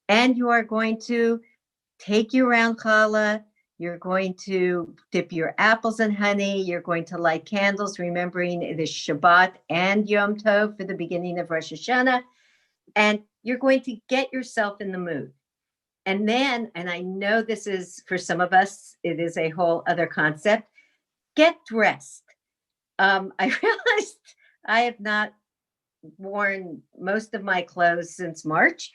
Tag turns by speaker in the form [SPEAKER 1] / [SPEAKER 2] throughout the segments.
[SPEAKER 1] And you are going to take your round challah. You're going to dip your apples in honey. You're going to light candles, remembering it is Shabbat and Yom Tov for the beginning of Rosh Hashanah. And you're going to get yourself in the mood. And then, and I know this is, for some of us, it is a whole other concept, get dressed. I realized I have not worn most of my clothes since March.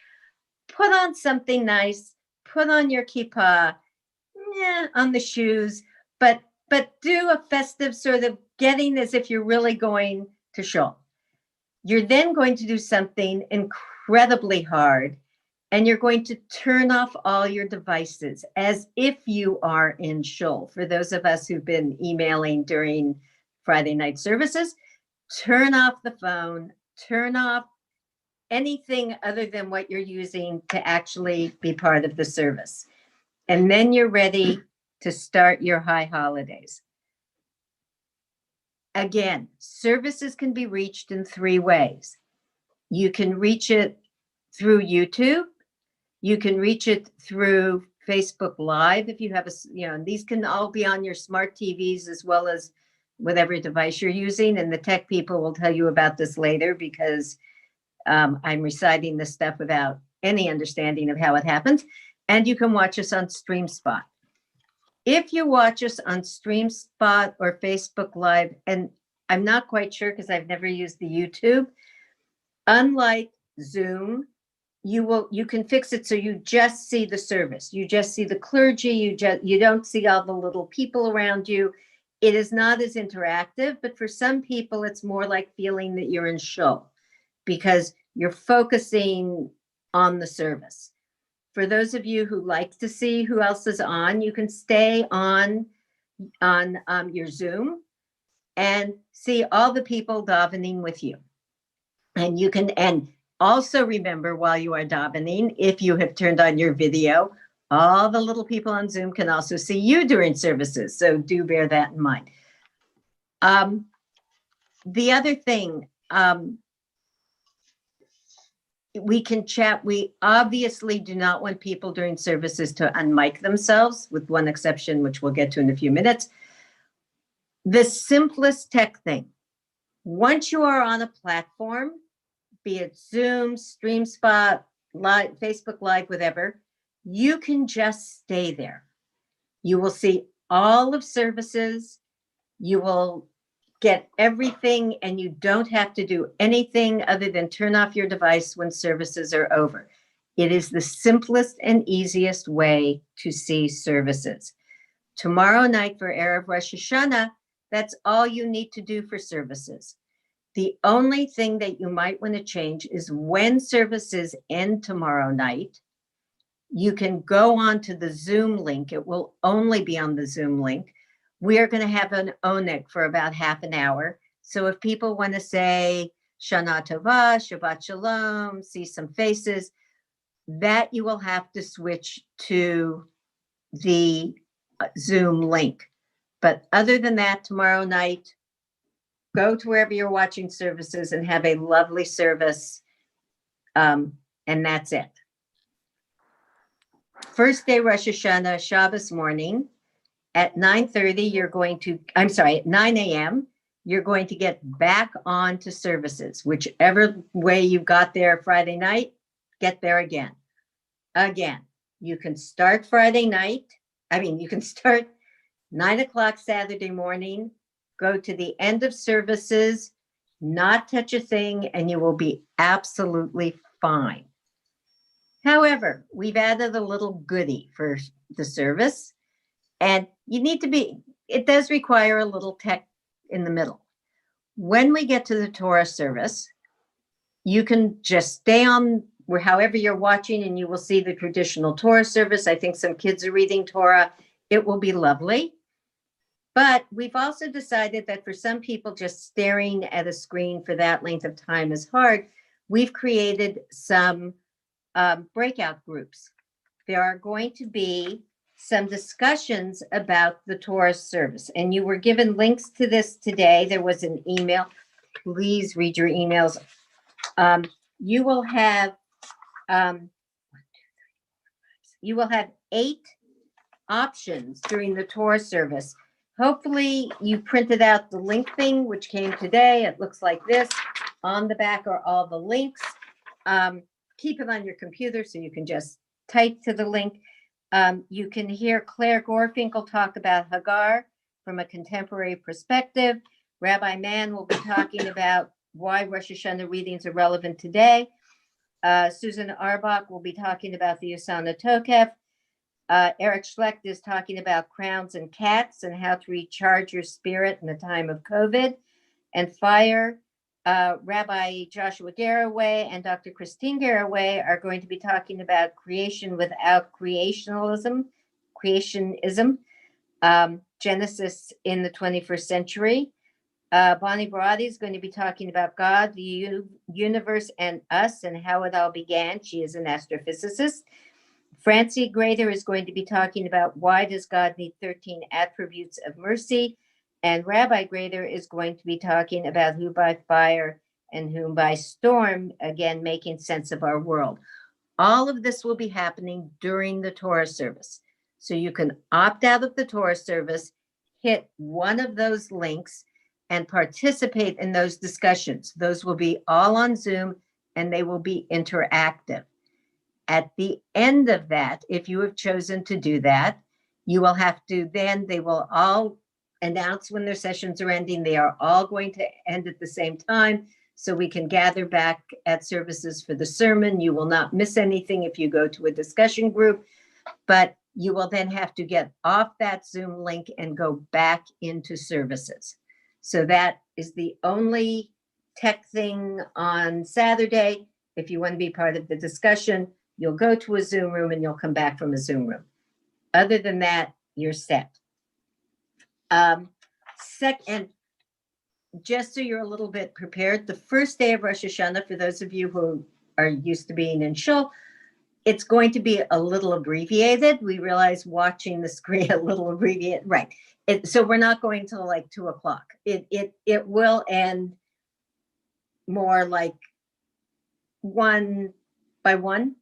[SPEAKER 1] Put on something nice, put on your kippah, on the shoes, but do a festive sort of getting as if you're really going to shul. You're then going to do something incredibly hard, and you're going to turn off all your devices as if you are in shul. For those of us who've been emailing during Friday night services, turn off the phone, turn off anything other than what you're using to actually be part of the service. And then you're ready to start your high holidays. Again, services can be reached in 3 ways. You can reach it through YouTube. You can reach it through Facebook Live if you have and these can all be on your smart TVs as well as whatever device you're using. And the tech people will tell you about this later, because I'm reciting this stuff without any understanding of how it happens. And you can watch us on StreamSpot. If you watch us on StreamSpot or Facebook Live, and I'm not quite sure because I've never used the YouTube, unlike Zoom, you can fix it so you just see the service. You just see the clergy. You don't see all the little people around you. It is not as interactive, but for some people, it's more like feeling that you're in shul because you're focusing on the service. For those of you who like to see who else is on, you can stay on your Zoom and see all the people davening with you. And you can, and also remember while you are davening, if you have turned on your video, all the little people on Zoom can also see you during services. So do bear that in mind. The other thing, we can chat. We obviously do not want people during services to unmic themselves, with one exception, which we'll get to in a few minutes. The simplest tech thing, once you are on a platform, be it Zoom, StreamSpot, Live, Facebook Live, whatever, you can just stay there. You will see all of services. You will get everything, and you don't have to do anything other than turn off your device when services are over. It is the simplest and easiest way to see services. Tomorrow night for Erev Rosh Hashanah, that's all you need to do for services. The only thing that you might want to change is when services end tomorrow night, you can go on to the Zoom link. It will only be on the Zoom link. We are going to have an oneg for about half an hour. So if people want to say Shana Tova, Shabbat Shalom, see some faces, that you will have to switch to the Zoom link. But other than that, tomorrow night, go to wherever you're watching services and have a lovely service. And that's it. First day Rosh Hashanah, Shabbos morning. At 9:30, at 9 a.m., you're going to get back on to services. Whichever way you got there Friday night, get there again. Again, you can start Friday night. You can start 9 o'clock Saturday morning, go to the end of services, not touch a thing, and you will be absolutely fine. However, we've added a little goodie for the service. And it does require a little tech in the middle. When we get to the Torah service, you can just stay on however you're watching, and you will see the traditional Torah service. I think some kids are reading Torah. It will be lovely. But we've also decided that for some people, just staring at a screen for that length of time is hard. We've created some breakout groups. There are going to be some discussions about the Torah service. And you were given links to this today. There was an email. Please read your emails. You will have you will have 8 options during the Torah service. Hopefully you printed out the link thing, which came today. It looks like this. On the back are all the links. Keep it on your computer so you can just type to the link. You can hear Claire Gorfinkel talk about Hagar from a contemporary perspective. Rabbi Mann will be talking about why Rosh Hashanah readings are relevant today. Susan Arbach will be talking about the Yusana Tokef. Eric Schlecht is talking about crowns and cats and how to recharge your spirit in the time of COVID and fire. Rabbi Joshua Garraway and Dr. Christine Garraway are going to be talking about creation without creationism, Genesis in the 21st century. Bonnie Barati is going to be talking about God, the universe, and us, and how it all began. She is an astrophysicist. Francie Grader is going to be talking about why does God need 13 attributes of mercy, and Rabbi Grader is going to be talking about who by fire and whom by storm, again, making sense of our world. All of this will be happening during the Torah service. So you can opt out of the Torah service, hit one of those links, and participate in those discussions. Those will be all on Zoom, and they will be interactive. At the end of that, if you have chosen to do that, you will have to then, they will all announce when their sessions are ending. They are all going to end at the same time, so we can gather back at services for the sermon. You will not miss anything if you go to a discussion group, but you will then have to get off that Zoom link and go back into services. So that is the only tech thing on Saturday. If you want to be part of the discussion, you'll go to a Zoom room and you'll come back from a Zoom room. Other than that, you're set. And just so you're a little bit prepared, the first day of Rosh Hashanah, for those of you who are used to being in shul, it's going to be a little abbreviated. We realize watching the screen a little abbreviated, right? So we're not going till like 2:00. It will end more like 1 by 1.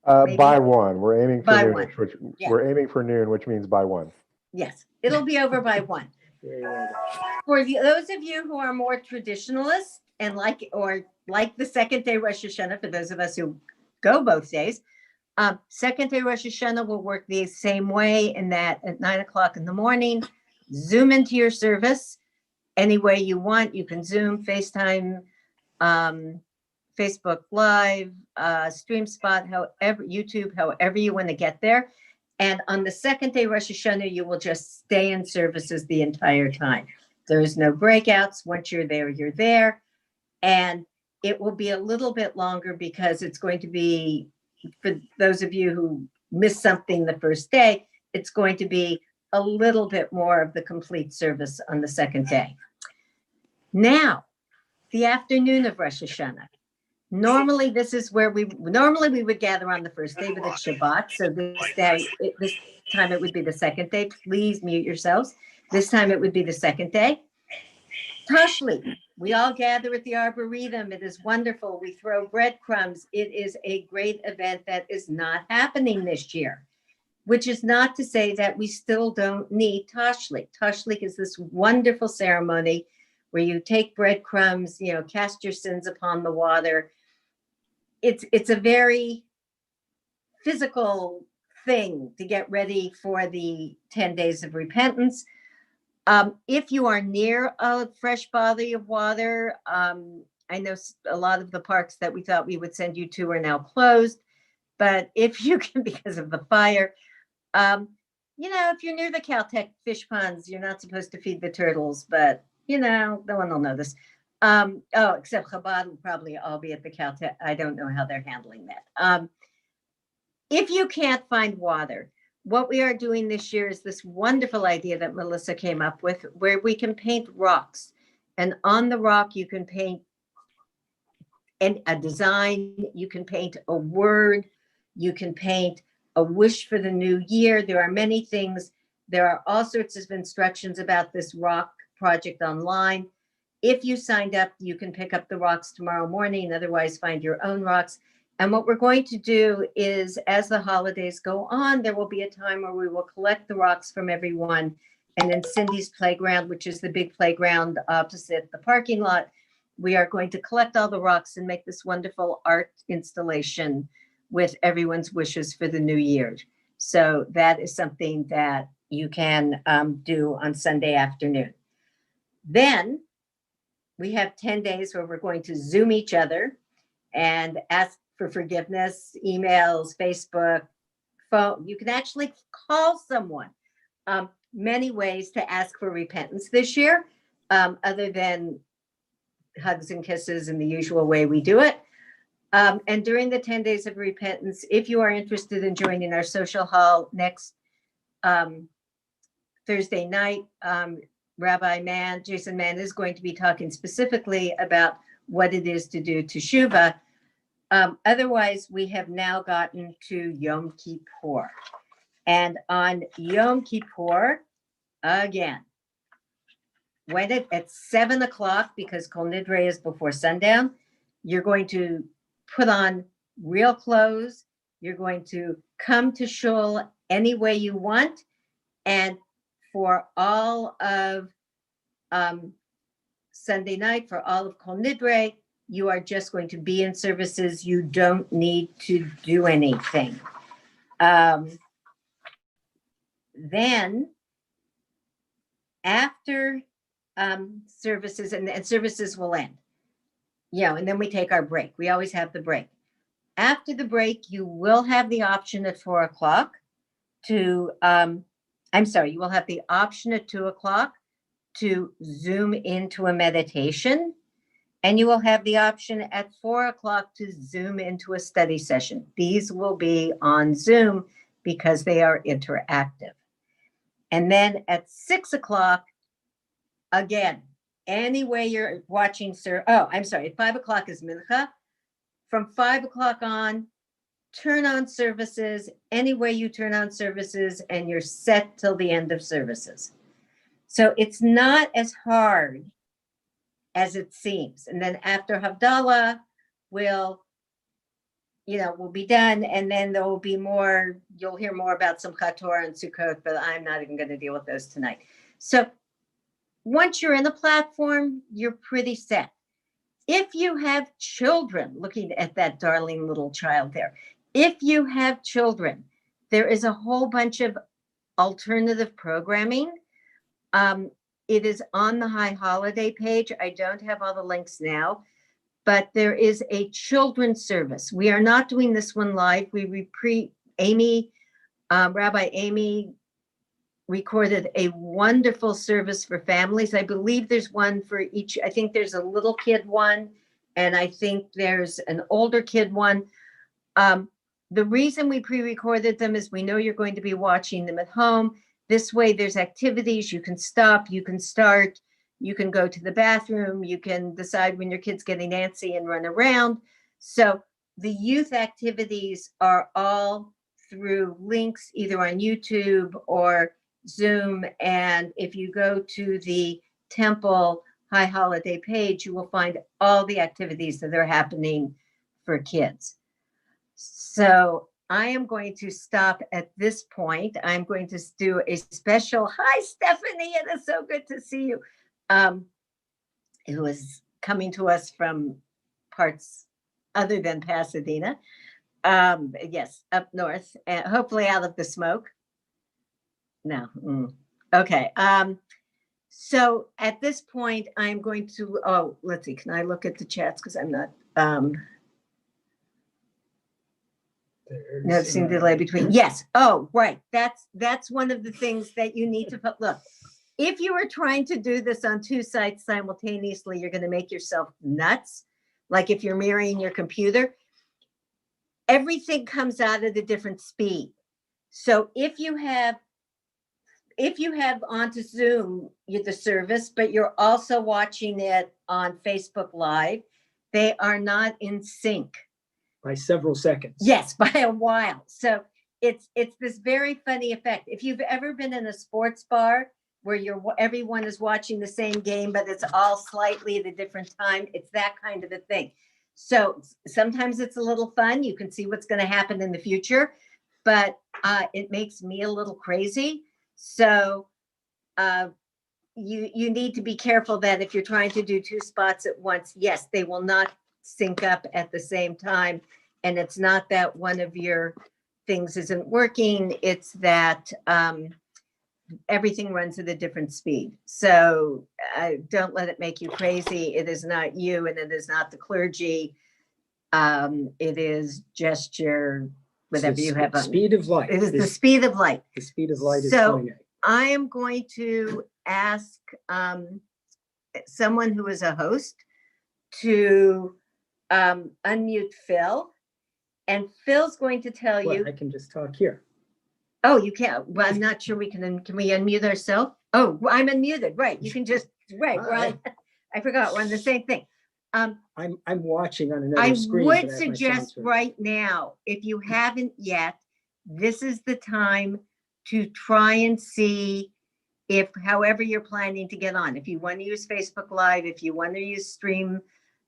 [SPEAKER 2] By 1. We're aiming for
[SPEAKER 1] By
[SPEAKER 2] noon,
[SPEAKER 1] 1. Yeah.
[SPEAKER 2] We're aiming for noon, which means by 1.
[SPEAKER 1] Yes, it'll be over by 1. For those of you who are more traditionalists and like the second day Rosh Hashanah, for those of us who go both days, second day Rosh Hashanah will work the same way in that at 9:00 in the morning, Zoom into your service any way you want. You can Zoom, FaceTime, Facebook Live, StreamSpot, however, YouTube, however you want to get there. And on the second day Rosh Hashanah, you will just stay in services the entire time. There's no breakouts. Once you're there, you're there. And it will be a little bit longer because it's going to be, for those of you who missed something the first day, it's going to be a little bit more of the complete service on the second day. Now, the afternoon of Rosh Hashanah. Normally, this is where we would gather on the first day, but it's Shabbat. So this time it would be the second day. Please mute yourselves. This time it would be the second day. Tashli, we all gather at the Arboretum. It is wonderful. We throw breadcrumbs. It is a great event that is not happening this year, which is not to say that we still don't need Tashlik. Tashlik is this wonderful ceremony where you take breadcrumbs, cast your sins upon the water. It's a very physical thing to get ready for the 10 days of repentance. If you are near a fresh body of water, I know a lot of the parks that we thought we would send you to are now closed, but if you can, because of the fire, if you're near the Caltech fish ponds, you're not supposed to feed the turtles, but no one will know this. Except Chabad will probably all be at the Caltech. I don't know how they're handling that. If you can't find water, what we are doing this year is this wonderful idea that Melissa came up with, where we can paint rocks. And on the rock, you can paint a design, you can paint a word, you can paint a wish for the new year. There are many things. There are all sorts of instructions about this rock project online. If you signed up, you can pick up the rocks tomorrow morning. Otherwise, find your own rocks. And what we're going to do is, as the holidays go on, there will be a time where we will collect the rocks from everyone. And in Cindy's playground, which is the big playground opposite the parking lot, we are going to collect all the rocks and make this wonderful art installation with everyone's wishes for the new year. So that is something that you can do on Sunday afternoon. Then we have 10 days where we're going to Zoom each other and ask for forgiveness, emails, Facebook, phone. You can actually call someone. Many ways to ask for repentance this year, other than hugs and kisses in the usual way we do it. And during the 10 days of repentance, if you are interested in joining our social hall next Thursday night, Rabbi Mann, Jason Mann, is going to be talking specifically about what it is to do teshuvah. Otherwise, we have now gotten to Yom Kippur. And on Yom Kippur, again, when at 7 o'clock, because Kol Nidre is before sundown, you're going to put on real clothes. You're going to come to shul any way you want. And for all of Sunday night, for all of Kol Nidre, you are just going to be in services. You don't need to do anything. Then after services, and services will end, and then we take our break. We always have the break. After the break, you will have the option at 4 o'clock to, you will have the option at 2 o'clock to Zoom into a meditation. And you will have the option at 4 o'clock to Zoom into a study session. These will be on Zoom because they are interactive. And then at 6 o'clock, again, any way you're watching, at 5 o'clock is Mincha. From 5 o'clock on, turn on services, any way you turn on services, and you're set till the end of services. So it's not as hard as it seems. And then after Havdalah, we'll be done. And then there will be more, you'll hear more about Simchat Torah and Sukkot, but I'm not even going to deal with those tonight. So once you're in the platform, you're pretty set. If you have children, looking at that darling little child there, if you have children, there is a whole bunch of alternative programming. It is on the High Holiday page. I don't have all the links now, but there is a children's service. We are not doing this one live. Rabbi Amy recorded a wonderful service for families. I believe there's one for each. I think there's a little kid one, and I think there's an older kid one. The reason we pre-recorded them is we know you're going to be watching them at home. This way, there's activities. You can stop, you can start, you can go to the bathroom, you can decide when your kid's getting antsy and run around. So the youth activities are all through links either on YouTube or Zoom. And if you go to the Temple High Holiday page, you will find all the activities that are happening for kids. So I am going to stop at this point. I'm going to do a special, hi, Stephanie, it is so good to see you. Who is coming to us from parts other than Pasadena. Yes, up north, and hopefully out of the smoke. No. Okay. So at this point, I'm going to, let's see, can I look at the chats? Because I'm not, noticing the delay between, yes. Oh, right. That's one of the things that you need to put, look, if you are trying to do this on two sites simultaneously, you're going to make yourself nuts. Like if you're mirroring your computer, everything comes out at a different speed. So if you have onto Zoom the service, but you're also watching it on Facebook Live, they are not in sync.
[SPEAKER 3] By several seconds.
[SPEAKER 1] Yes, by a while. So it's this very funny effect. If you've ever been in a sports bar where everyone is watching the same game, but it's all slightly at a different time, it's that kind of a thing. So sometimes it's a little fun. You can see what's going to happen in the future, but it makes me a little crazy. So you need to be careful that if you're trying to do 2 spots at once, yes, they will not sync up at the same time. And it's not that one of your things isn't working. It's that everything runs at a different speed. So don't let it make you crazy. It is not you, and it is not the clergy. It is just your, whatever you have on.
[SPEAKER 3] Speed of light.
[SPEAKER 1] It is the speed of light.
[SPEAKER 3] The speed of light is
[SPEAKER 1] So
[SPEAKER 3] 28.
[SPEAKER 1] I am going to ask someone who is a host to unmute Phil. And Phil's going to tell
[SPEAKER 3] Well,
[SPEAKER 1] you.
[SPEAKER 3] I can just talk here.
[SPEAKER 1] Oh, you can't. Well, I'm not sure we can we unmute ourselves? Oh, I'm unmuted. Right. You can just, right. We're on, I forgot. We're on the same thing.
[SPEAKER 3] I'm watching on another
[SPEAKER 1] I
[SPEAKER 3] screen.
[SPEAKER 1] would
[SPEAKER 3] but I have my
[SPEAKER 1] suggest
[SPEAKER 3] sound
[SPEAKER 1] right now, if you haven't yet, this is the time to try and see if, however you're planning to get on, if you want to use Facebook Live, if you want to use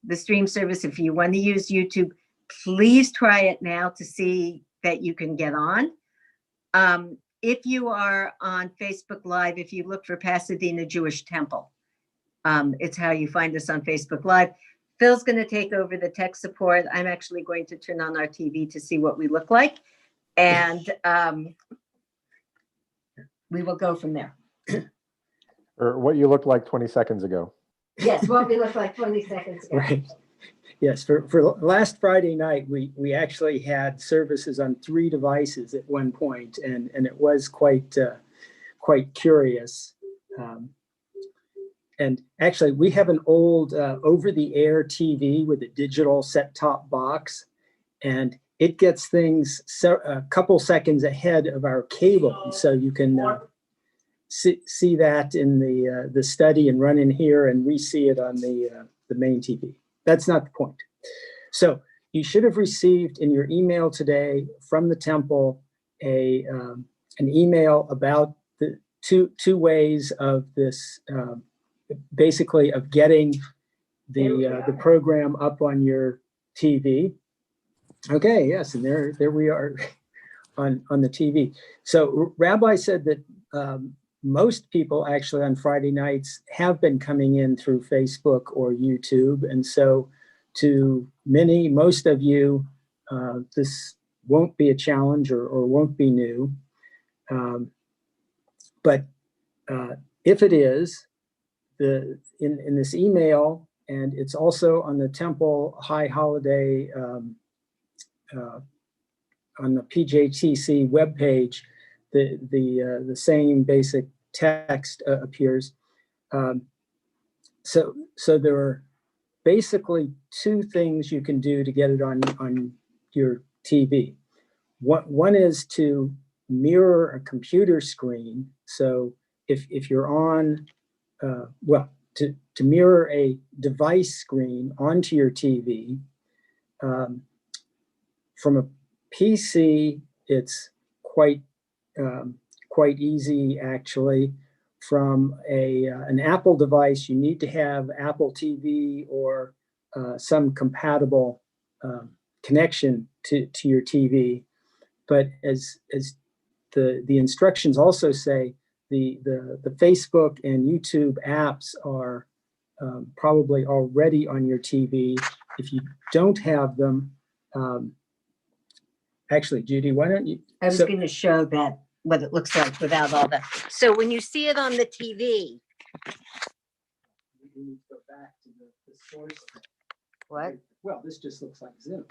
[SPEAKER 1] the stream service, if you want to use YouTube, please try it now to see that you can get on. If you are on Facebook Live, if you look for Pasadena Jewish Temple, it's how you find us on Facebook Live. Phil's going to take over the tech support. I'm actually going to turn on our TV to see what we look like. And we will go from there.
[SPEAKER 2] Or what you looked like 20 seconds ago.
[SPEAKER 1] Yes, what we look like 20 seconds ago.
[SPEAKER 3] Right. Yes, for last Friday night, we actually had services on 3 devices at one point, and it was quite curious. And actually, we have an old over-the-air TV with a digital set-top box, and it gets things a couple seconds ahead of our cable, so you can see that in the study and run in here and re-see it on the main TV. That's not the point. So you should have received in your email today from the temple an email about the two ways of this, basically of getting the program up on your TV. Okay, yes, and there we are on the TV. So Rabbi said that most people actually on Friday nights have been coming in through Facebook or YouTube. And so to most of you, this won't be a challenge or won't be new. But if it is, in this email, and it's also on the Temple High Holiday on the PJTC webpage, the same basic text appears. So there are basically 2 things you can do to get it on your TV. One is to mirror a computer screen. So if you're on, to mirror a device screen onto your TV. From a PC, it's quite easy, actually. From an Apple device, you need to have Apple TV or some compatible connection to your TV. But as the instructions also say, the Facebook and YouTube apps are probably already on your TV. If you don't have them, actually, Judy, why don't you?
[SPEAKER 1] I was going to show that what it looks like without all that. So when you see it on the TV.
[SPEAKER 3] We need to go back to the source.
[SPEAKER 1] What?
[SPEAKER 3] Well, this just looks like Zoom.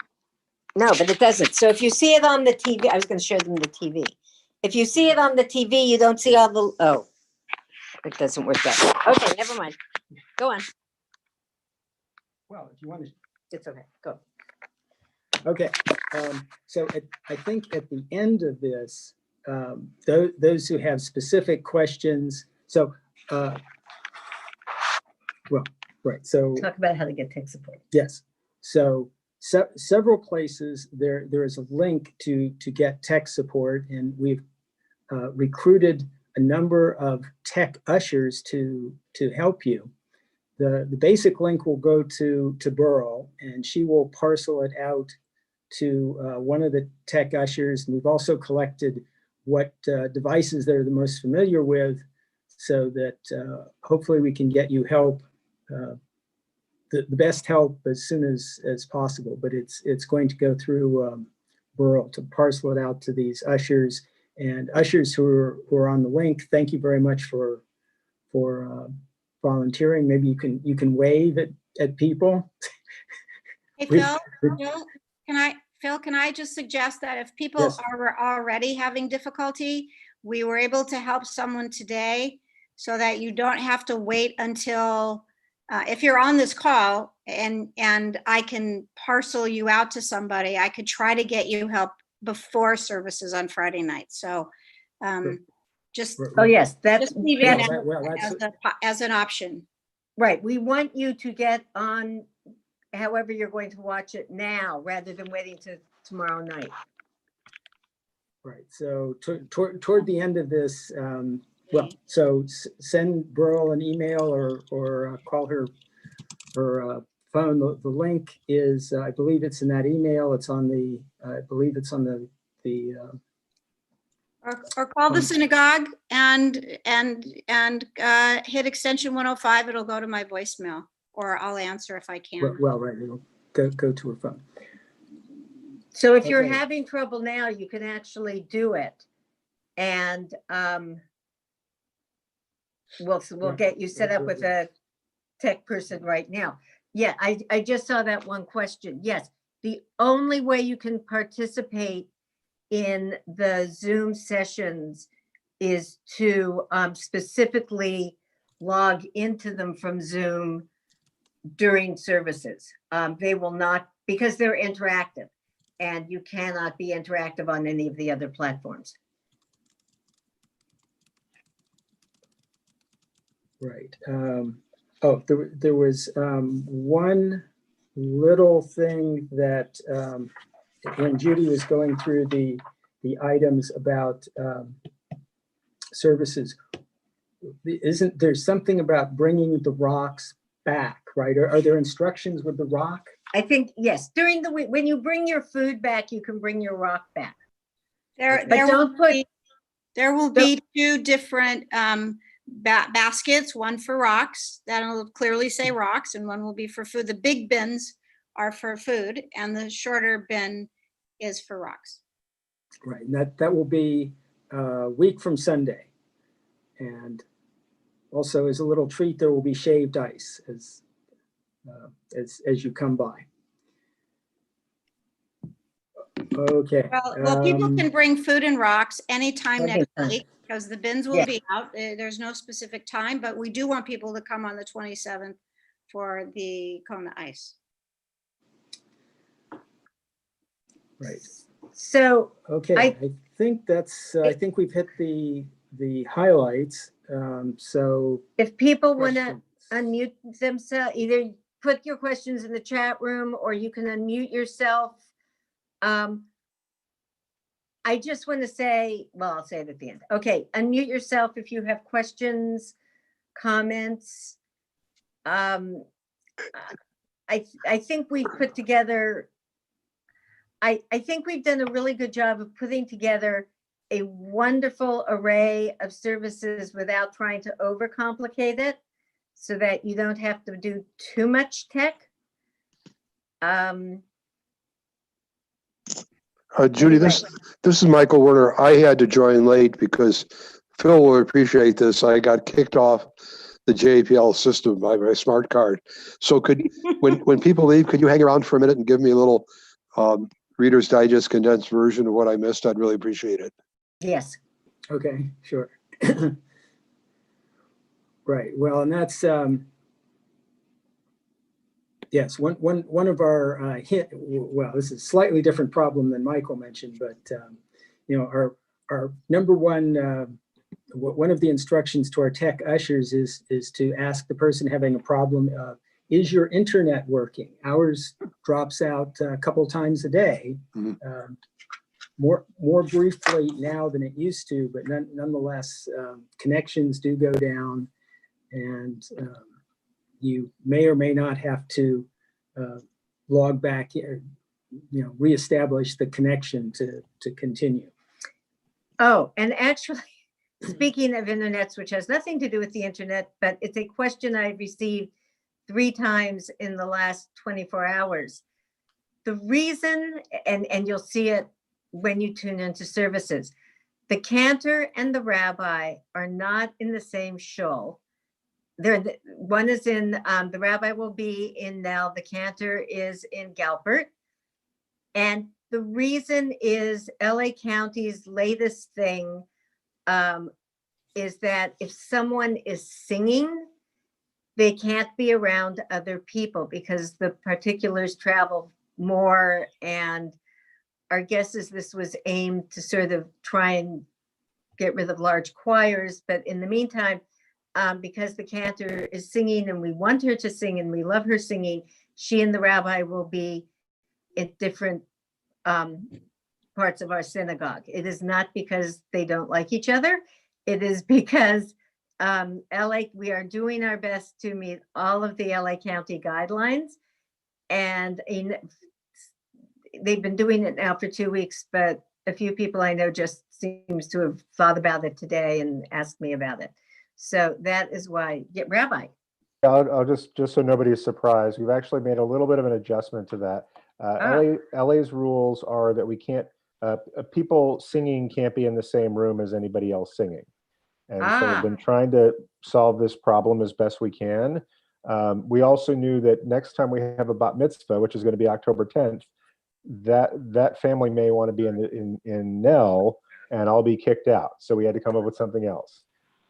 [SPEAKER 1] No, but it doesn't. So if you see it on the TV, I was going to show them the TV. If you see it on the TV, you don't see all the, it doesn't work that way. Okay, never mind. Go on.
[SPEAKER 3] Well, if you want to.
[SPEAKER 1] It's okay. Go.
[SPEAKER 3] Okay. So I think at the end of this, those who have specific questions. So, right. So
[SPEAKER 1] Talk about how to get tech support.
[SPEAKER 3] Yes. So several places there is a link to get tech support, and we've recruited a number of tech ushers to help you. the basic link will go to Burl, and she will parcel it out to one of the tech ushers. And we've also collected what devices they're the most familiar with, so that hopefully we can get you help, the best help as soon as possible. But it's going to go through Burl to parcel it out to these ushers. And ushers who are on the link, thank you very much for volunteering. Maybe you can wave at people.
[SPEAKER 4] Hey,
[SPEAKER 3] We-
[SPEAKER 4] Phil, can I just suggest that if people
[SPEAKER 3] Yes.
[SPEAKER 4] are already having difficulty, we were able to help someone today so that you don't have to wait until, if you're on this call and I can parcel you out to somebody, I could try to get you help before services on Friday night. So just
[SPEAKER 1] Oh, yes, that's,
[SPEAKER 4] leaving
[SPEAKER 3] Well,
[SPEAKER 4] that
[SPEAKER 3] well, that's-
[SPEAKER 4] as an option.
[SPEAKER 1] right. We want you to get on however you're going to watch it now, rather than waiting to tomorrow night.
[SPEAKER 3] Right, so toward the end of this, well, so send Burl an email or call her phone. The link is, I believe it's in that email. It's on the, I believe it's on the
[SPEAKER 4] Or call the synagogue and hit extension 105. It'll go to my voicemail, or I'll answer if I can.
[SPEAKER 3] well, right, it'll go to her phone.
[SPEAKER 1] So if you're
[SPEAKER 3] Okay.
[SPEAKER 1] having trouble now, you can actually do it. And we'll get you set up with a tech person right now. Yeah, I just saw that one question. Yes, the only way you can participate in the Zoom sessions is to specifically log into them from Zoom during services. They will not, because they're interactive, and you cannot be interactive on any of the other platforms.
[SPEAKER 3] Right. Oh, there was one little thing that when Judy was going through the items about services, isn't there something about bringing the rocks back, right? Are there instructions with the rock?
[SPEAKER 1] I think, yes, during the week, when you bring your food back, you can bring your rock back.
[SPEAKER 4] There
[SPEAKER 1] But don't put,
[SPEAKER 4] will be two different baskets, one for rocks, that'll clearly say rocks, and one will be for food. The big bins are for food, and the shorter bin is for rocks.
[SPEAKER 3] Right, and that will be a week from Sunday. And also as a little treat, there will be shaved ice as you come by. Okay.
[SPEAKER 4] Well, people can bring food and rocks anytime
[SPEAKER 1] Okay,
[SPEAKER 4] next
[SPEAKER 1] fine.
[SPEAKER 4] week, because the bins will
[SPEAKER 1] Yeah.
[SPEAKER 4] be out. There's no specific time, but we do want people to come on the 27th for the Kona ice.
[SPEAKER 3] Right.
[SPEAKER 1] so
[SPEAKER 3] Okay, I think that's, I think we've hit the highlights. So.
[SPEAKER 1] if people want to
[SPEAKER 3] questions?
[SPEAKER 1] unmute themselves, either put your questions in the chat room or you can unmute yourself. I just want to say, well, I'll say it at the end. Okay, unmute yourself if you have questions, comments. I think we've put together, I think we've done a really good job of putting together a wonderful array of services without trying to overcomplicate it, so that you don't have to do too much tech.
[SPEAKER 5] Judy, this is Michael Werner. I had to join late because Phil will appreciate this. I got kicked off the JPL system by my smart card. So when people leave, could you hang around for a minute and give me a little Reader's Digest condensed version of what I missed? I'd really appreciate it.
[SPEAKER 1] Yes.
[SPEAKER 3] Okay, sure. Right, well, and that's, yes, one of our well, this is a slightly different problem than Michael mentioned, but you know, our number one of the instructions to our tech ushers is to ask the person having a problem, is your internet working? Ours drops out a couple times a day, more briefly now than it used to, but nonetheless, connections do go down, and you may or may not have to log back, reestablish the connection to continue.
[SPEAKER 1] Oh, and actually, speaking of internets, which has nothing to do with the internet, but it's a question I've received 3 times in the last 24 hours. The reason, and you'll see it when you tune into services, the cantor and the rabbi are not in the same shul. One is in, the rabbi will be in Nell, the cantor is in Galpert. And the reason is LA County's latest thing is that if someone is singing, they can't be around other people because the particulars travel more. And our guess is this was aimed to sort of try and get rid of large choirs. But in the meantime, because the cantor is singing and we want her to sing and we love her singing, she and the rabbi will be at different parts of our synagogue. It is not because they don't like each other. It is because we are doing our best to meet all of the LA County guidelines. And they've been doing it now for 2 weeks, but a few people I know just seems to have thought about it today and asked me about it. So that is why, Rabbi.
[SPEAKER 2] I'll just so nobody is surprised, we've actually made a little bit of an adjustment to that. LA's rules are that we can't, people singing can't be in the same room as anybody else singing. And so we've been trying to solve this problem as best we can. We also knew that next time we have a bat mitzvah, which is going to be October 10th, that family may want to be in Nell, and I'll be kicked out. So we had to come up with something else.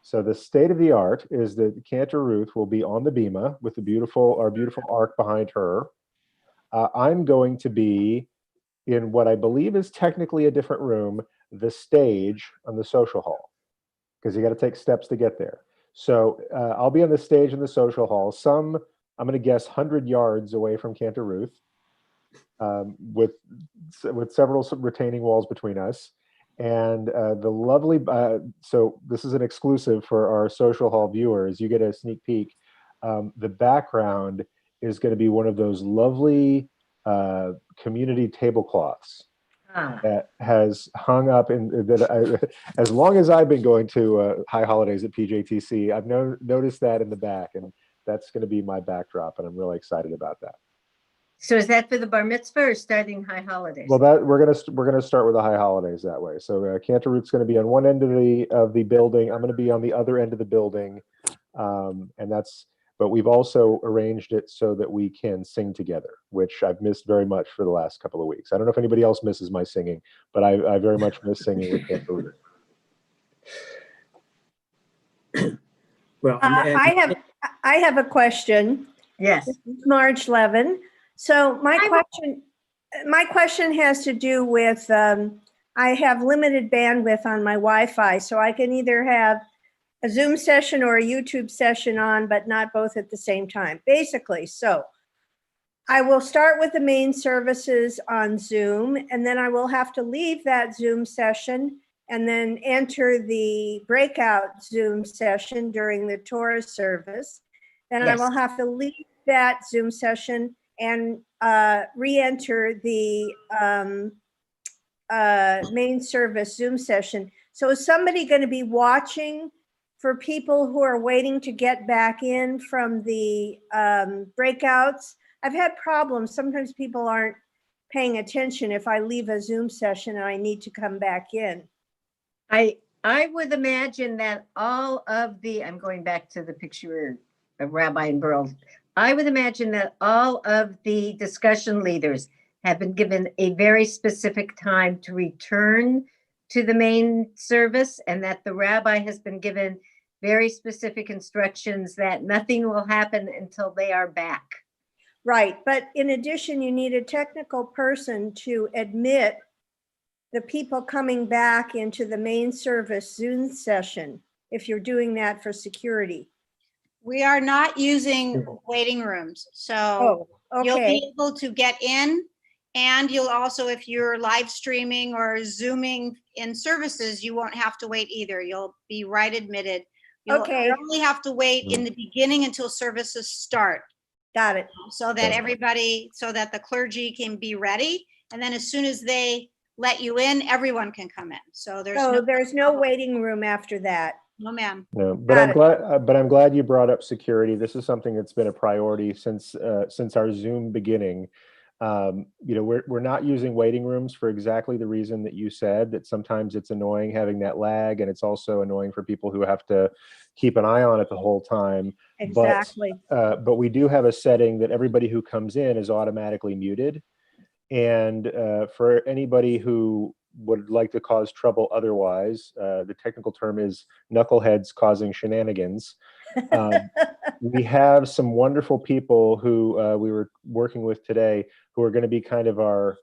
[SPEAKER 2] So the state of the art is that Cantor Ruth will be on the bima with our beautiful ark behind her. I'm going to be in what I believe is technically a different room, the stage on the social hall, because you got to take steps to get there. So I'll be on the stage in the social hall, I'm going to guess 100 yards away from Cantor Ruth, with several retaining walls between us. And the lovely, so this is an exclusive for our social hall viewers. You get a sneak peek. The background is going to be one of those lovely community tablecloths that has hung up as long as I've been going to high holidays at PJTC. I've noticed that in the back, and that's going to be my backdrop, and I'm really excited about that.
[SPEAKER 1] So is that for the bar mitzvah or starting high holidays?
[SPEAKER 2] Well, we're gonna start with the high holidays that way. So Cantor Ruth's going to be on one end of the building. I'm going to be on the other end of the building, but we've also arranged it so that we can sing together, which I've missed very much for the last couple of weeks. I don't know if anybody else misses my singing, but I very much miss singing with Cantor Ruth.
[SPEAKER 3] Well,
[SPEAKER 6] I have a question.
[SPEAKER 1] Yes.
[SPEAKER 6] This is Marge Levin. So my question has to do with, I have limited bandwidth on my Wi-Fi, so I can either have a Zoom session or a YouTube session on, but not both at the same time, basically. So I will start with the main services on Zoom, and then I will have to leave that Zoom session and then enter the breakout Zoom session during the Torah service. Then
[SPEAKER 1] Yes.
[SPEAKER 6] I will have to leave that Zoom session and re-enter the main service Zoom session. So is somebody going to be watching for people who are waiting to get back in from the breakouts? I've had problems. Sometimes people aren't paying attention if I leave a Zoom session and I need to come back in.
[SPEAKER 1] I would imagine that all of I'm going back to the picture of Rabbi and Burl. I would imagine that all of the discussion leaders have been given a very specific time to return to the main service, and that the rabbi has been given very specific instructions that nothing will happen until they are back.
[SPEAKER 6] Right, but in addition, you need a technical person to admit the people coming back into the main service Zoom session, if you're doing that for security.
[SPEAKER 4] We are not using waiting rooms, so
[SPEAKER 6] Oh,
[SPEAKER 4] you'll
[SPEAKER 6] okay.
[SPEAKER 4] be able to get in, and you'll also, if you're live streaming or Zooming in services, you won't have to wait either. You'll be right admitted.
[SPEAKER 6] Okay.
[SPEAKER 4] You only have to wait in the beginning until services start.
[SPEAKER 6] Got it.
[SPEAKER 4] So that so that the clergy can be ready. And then as soon as they let you in, everyone can come in. So
[SPEAKER 6] there's no waiting room after that.
[SPEAKER 4] no, ma'am.
[SPEAKER 2] No, but I'm glad you brought up security. This is something that's been a priority since our Zoom beginning. We're not using waiting rooms for exactly the reason that you said, that sometimes it's annoying having that lag, and it's also annoying for people who have to keep an eye on it the whole time.
[SPEAKER 6] Exactly.
[SPEAKER 2] But we do have a setting that everybody who comes in is automatically muted. And for anybody who would like to cause trouble otherwise, the technical term is knuckleheads causing shenanigans. We have some wonderful people who we were working with today who are going to be kind of our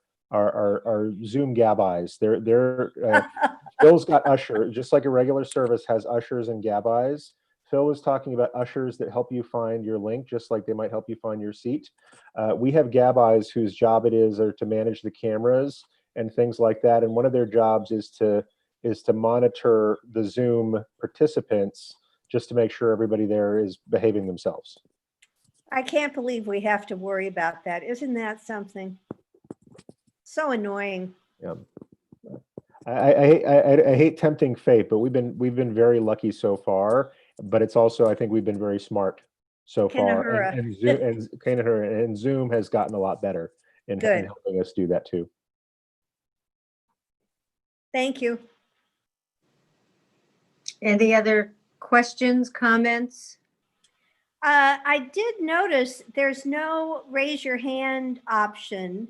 [SPEAKER 2] Zoom gabbis. Phil's got usher, just like a regular service has ushers and gabbis. Phil was talking about ushers that help you find your link, just like they might help you find your seat. We have gabbis whose job it is to manage the cameras and things like that. And one of their jobs is to monitor the Zoom participants just to make sure everybody there is behaving themselves.
[SPEAKER 6] I can't believe we have to worry about that. Isn't that something? So annoying.
[SPEAKER 2] Yeah. I hate tempting fate, but we've been very lucky so far. But it's also, I think we've been very smart so far, and Zoom has gotten a lot better in helping us do that too.
[SPEAKER 6] Thank you.
[SPEAKER 1] Any other questions, comments?
[SPEAKER 6] I did notice there's no raise your hand option.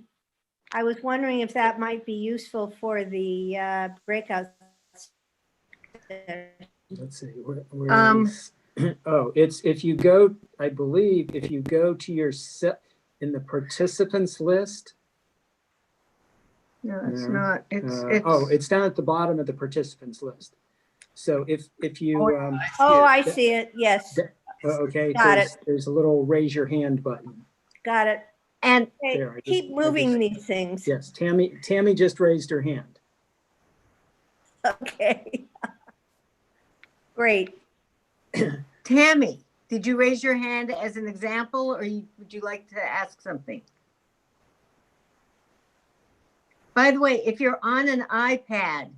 [SPEAKER 6] I was wondering if that might be useful for the breakout.
[SPEAKER 3] Let's see. Where is, oh, it's if you go, I believe, if you go to your set in the participants list.
[SPEAKER 1] No, it's not.
[SPEAKER 3] It's down at the bottom of the participants list. So if you
[SPEAKER 6] I see it. Yes.
[SPEAKER 3] Okay.
[SPEAKER 6] Got it.
[SPEAKER 3] There's a little raise your hand button.
[SPEAKER 6] Got it.
[SPEAKER 1] And
[SPEAKER 3] There,
[SPEAKER 6] keep moving these things.
[SPEAKER 3] Yes, Tammy just raised her hand.
[SPEAKER 6] Okay. Great.
[SPEAKER 1] Tammy, did you raise your hand as an example, or would you like to ask something? By the way, if you're on an iPad,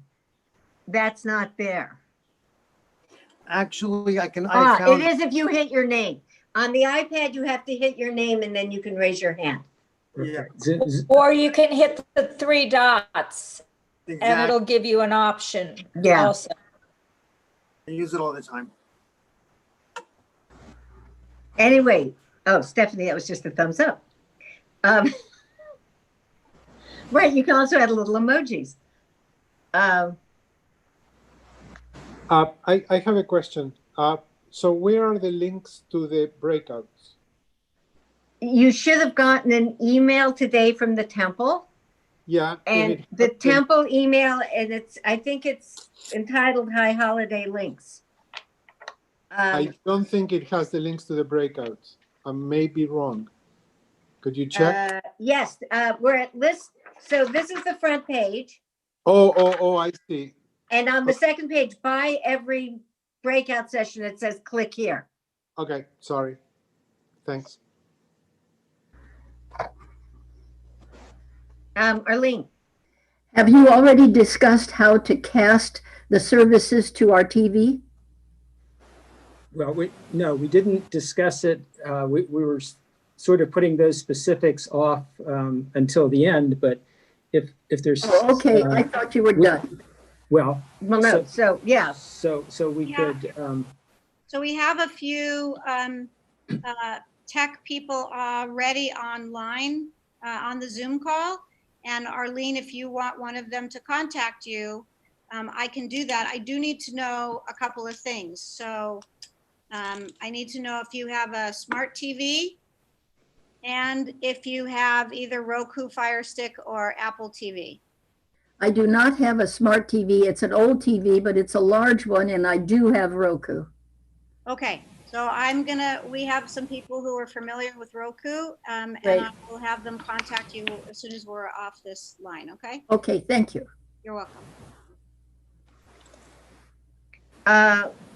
[SPEAKER 1] that's not there.
[SPEAKER 7] Actually, I
[SPEAKER 1] It is if you hit your name. On the iPad, you have to hit your name and then you can raise your hand.
[SPEAKER 7] Yeah.
[SPEAKER 8] Or you can hit the three dots and
[SPEAKER 7] Exactly.
[SPEAKER 8] it'll give you an option.
[SPEAKER 1] Yeah.
[SPEAKER 8] Also.
[SPEAKER 7] I use it all the time.
[SPEAKER 1] Anyway, Stephanie, that was just a thumbs up. Right, you can also add little emojis.
[SPEAKER 9] I have a question. So where are the links to the breakouts?
[SPEAKER 1] You should have gotten an email today from the temple.
[SPEAKER 9] Yeah.
[SPEAKER 1] And the temple email, and I think it's entitled High Holiday Links.
[SPEAKER 9] I don't think it has the links to the breakouts. I may be wrong. Could you check?
[SPEAKER 1] Yes, we're at list. So this is the front page.
[SPEAKER 9] Oh, I see.
[SPEAKER 1] And on the second page, by every breakout session, it says click here.
[SPEAKER 9] Okay, sorry. Thanks.
[SPEAKER 1] Arlene.
[SPEAKER 10] Have you already discussed how to cast the services to our TV?
[SPEAKER 3] Well, we didn't discuss it. We were sort of putting those specifics off until the end, but if there's...
[SPEAKER 10] Oh, okay, I thought you were done.
[SPEAKER 3] Well,
[SPEAKER 1] no, so yeah.
[SPEAKER 3] So we could...
[SPEAKER 4] So we have a few tech people already online on the Zoom call. And Arlene, if you want one of them to contact you, I can do that. I do need to know a couple of things. So I need to know if you have a smart TV and if you have either Roku Fire Stick or Apple TV.
[SPEAKER 10] I do not have a smart TV. It's an old TV, but it's a large one, and I do have Roku.
[SPEAKER 4] Okay, so we have some people who are familiar with Roku, and
[SPEAKER 10] Great.
[SPEAKER 4] I will have them contact you as soon as we're off this line, okay?
[SPEAKER 10] Okay, thank you.
[SPEAKER 4] You're welcome.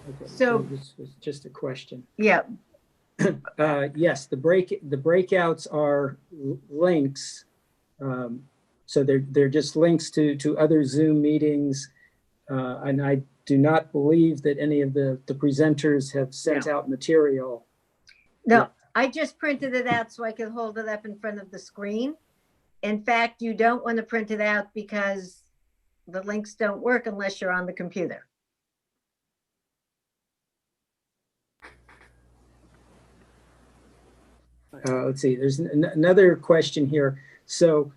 [SPEAKER 3] Okay,
[SPEAKER 1] So-
[SPEAKER 3] this was just a question.
[SPEAKER 1] Yeah,
[SPEAKER 3] Yes, the breakouts are links. So they're just links to other Zoom meetings. And I do not believe that any of the presenters have sent out material.
[SPEAKER 1] no, I just printed it out so I could hold it up in front of the screen. In fact, you don't want to print it out because the links don't work unless you're on the computer.
[SPEAKER 3] Let's see, there's another question here. So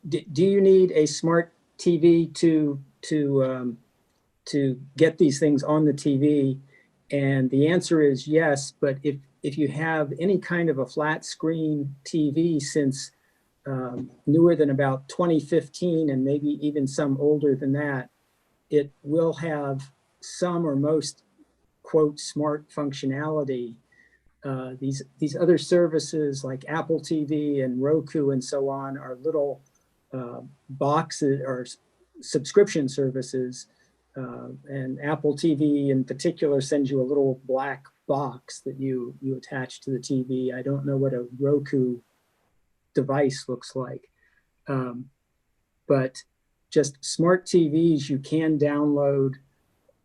[SPEAKER 3] do you need a smart TV to get these things on the TV? And the answer is yes, but if you have any kind of a flat screen TV since newer than about 2015 and maybe even some older than that, it will have some or most quote smart functionality. These other services like Apple TV and Roku and so on are little boxes or subscription services. And Apple TV in particular sends you a little black box that you attach to the TV. I don't know what a Roku device looks like. But just smart TVs, you can download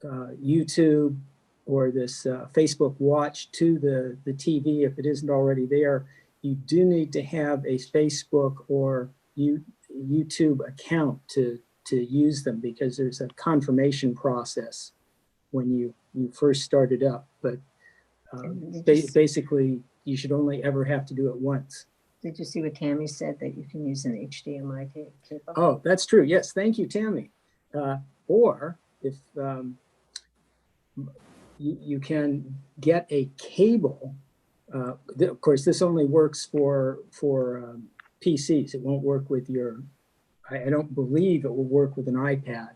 [SPEAKER 3] YouTube or this Facebook Watch to the TV if it isn't already there. You do need to have a Facebook or YouTube account to use them because there's a confirmation process when you first start it up. But basically, you should only ever have to do it once.
[SPEAKER 1] Did you see what Tammy said, that you can use an HDMI cable?
[SPEAKER 3] Oh, that's true. Yes, thank you, Tammy. Or if you can get a cable. Of course, this only works for PCs. It won't work with your. I don't believe it will work with an iPad,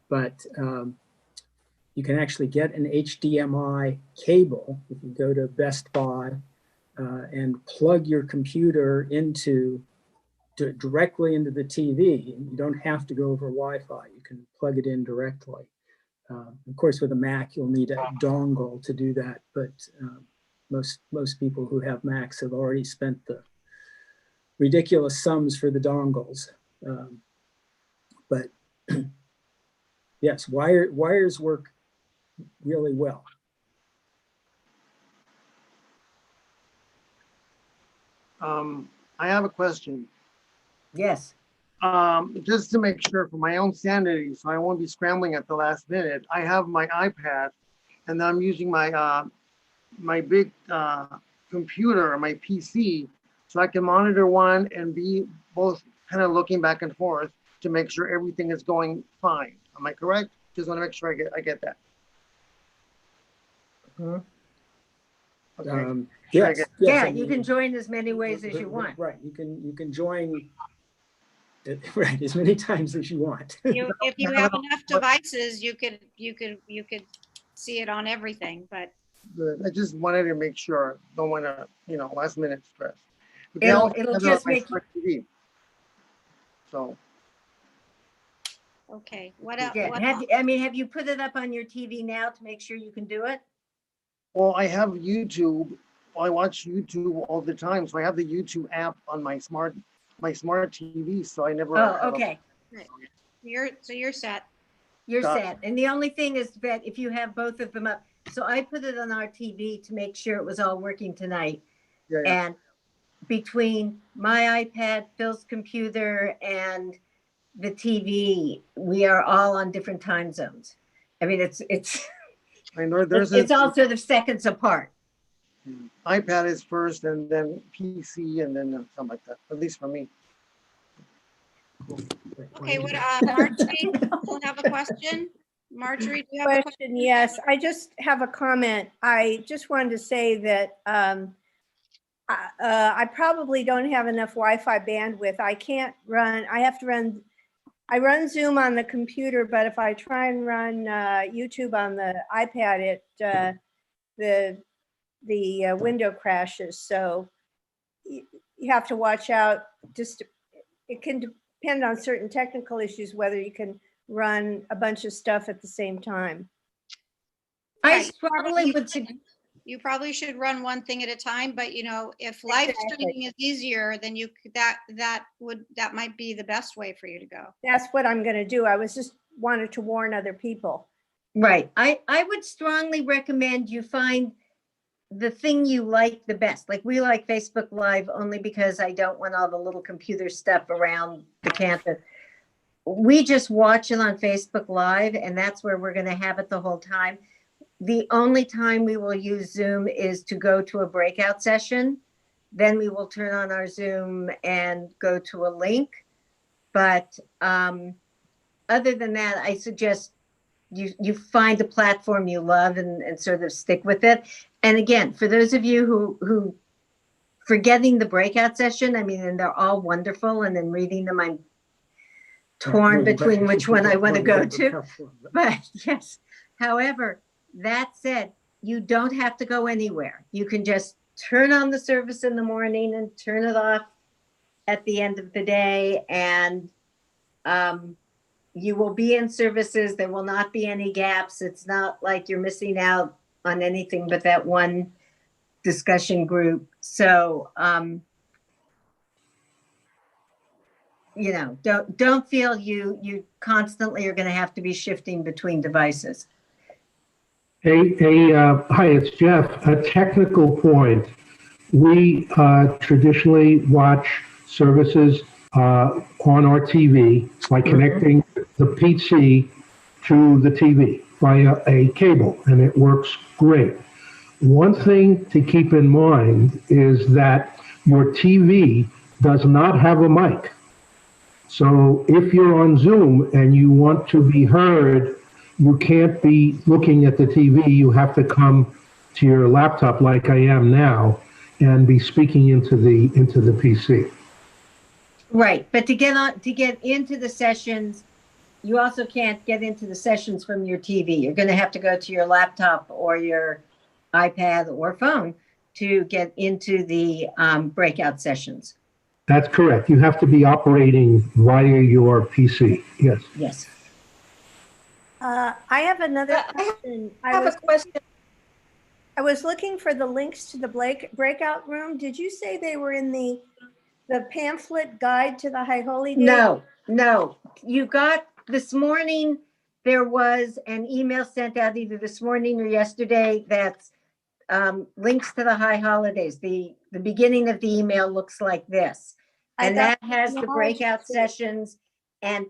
[SPEAKER 3] but you can actually get an HDMI cable if you go to Best Buy and plug your computer directly into the TV. You don't have to go over Wi-Fi. You can plug it in directly. Of course, with a Mac, you'll need a dongle to do that, but most people who have Macs have already spent the ridiculous sums for the dongles. But yes, wires work really well.
[SPEAKER 7] I have a question.
[SPEAKER 1] Yes.
[SPEAKER 7] Just to make sure for my own sanity, so I won't be scrambling at the last minute. I have my iPad, and then I'm using my my big computer, my PC, so I can monitor one and be both kind of looking back and forth to make sure everything is going fine. Am I correct? Just want to make sure I get that.
[SPEAKER 1] Mhm.
[SPEAKER 7] Okay.
[SPEAKER 3] Yes,
[SPEAKER 1] Yeah,
[SPEAKER 3] I mean,
[SPEAKER 1] you can join as many ways as you want.
[SPEAKER 3] Right, you can join right as many times as you want.
[SPEAKER 4] If you have enough devices, you could see it on everything, but
[SPEAKER 7] Good. I just wanted to make sure. Don't want to, last minute stress. But they
[SPEAKER 1] It'll-
[SPEAKER 7] also
[SPEAKER 1] it'll
[SPEAKER 7] have
[SPEAKER 1] just
[SPEAKER 7] my
[SPEAKER 1] make
[SPEAKER 7] smart TV. So,
[SPEAKER 4] okay. What else?
[SPEAKER 1] Yeah, have you put it up on your TV now to make sure you can do it?
[SPEAKER 7] well, I have YouTube. I watch YouTube all the time, so I have the YouTube app on my smart TV. So I never.
[SPEAKER 1] Oh,
[SPEAKER 7] have a-
[SPEAKER 1] okay.
[SPEAKER 4] You're set.
[SPEAKER 1] You're
[SPEAKER 7] Got
[SPEAKER 1] set. And the only thing is that if you have both of them up, so I put it on our TV to make sure it was all working tonight.
[SPEAKER 7] Yeah, yeah.
[SPEAKER 1] And between my iPad, Phil's computer, and the TV, we are all on different time zones. I mean, it's
[SPEAKER 7] I know there's
[SPEAKER 1] it's all sort of seconds apart.
[SPEAKER 7] iPad is first, and then PC, and then something like that. At least for me.
[SPEAKER 4] Okay, what, Marjorie, will have a question? Marjorie, do you have a question?
[SPEAKER 6] Question, yes. I just have a comment. I just wanted to say that I probably don't have enough Wi-Fi bandwidth. I run Zoom on the computer, but if I try and run YouTube on the iPad, the window crashes. So you have to watch out. Just it can depend on certain technical issues whether you can run a bunch of stuff at the same time.
[SPEAKER 1] I
[SPEAKER 4] Yeah,
[SPEAKER 1] strongly would
[SPEAKER 4] you probably should run one thing at a time, but you know, if live
[SPEAKER 6] Exactly.
[SPEAKER 4] streaming is easier, then you could, that might be the best way for you to go.
[SPEAKER 6] That's what I'm gonna do. I was just wanted to warn other people.
[SPEAKER 1] Right. I would strongly recommend you find the thing you like the best. Like we like Facebook Live only because I don't want all the little computer stuff around the campus. We just watch it on Facebook Live, and that's where we're going to have it the whole time. The only time we will use Zoom is to go to a breakout session. Then we will turn on our Zoom and go to a link. But other than that, I suggest you find a platform you love and sort of stick with it. And again, for those of you who forgetting the breakout session, I mean, and they're all wonderful, and then reading them, I'm torn between which one I want to go to. But yes, however, that said, you don't have to go anywhere. You can just turn on the service in the morning and turn it off at the end of the day. And you will be in services. There will not be any gaps. It's not like you're missing out on anything but that one discussion group. So, you know, don't feel you constantly are going to have to be shifting between devices.
[SPEAKER 11] Hi, it's Jeff. A technical point. We traditionally watch services on our TV by connecting the PC to the TV via a cable, and it works great. One thing to keep in mind is that your TV does not have a mic. So if you're on Zoom and you want to be heard, you can't be looking at the TV. You have to come to your laptop like I am now and be speaking into the PC.
[SPEAKER 1] Right, but to get into the sessions, you also can't get into the sessions from your TV. You're going to have to go to your laptop or your iPad or phone to get into the breakout sessions.
[SPEAKER 11] That's correct. You have to be operating via your PC. Yes.
[SPEAKER 1] Yes.
[SPEAKER 6] I have another question.
[SPEAKER 8] I have a question.
[SPEAKER 6] I was looking for the links to the breakout room. Did you say they were in the pamphlet guide to the High Holy Day?
[SPEAKER 1] No. You got this morning, there was an email sent out either this morning or yesterday that's links to the high holidays. The beginning of the email looks like this. And that has the breakout sessions, and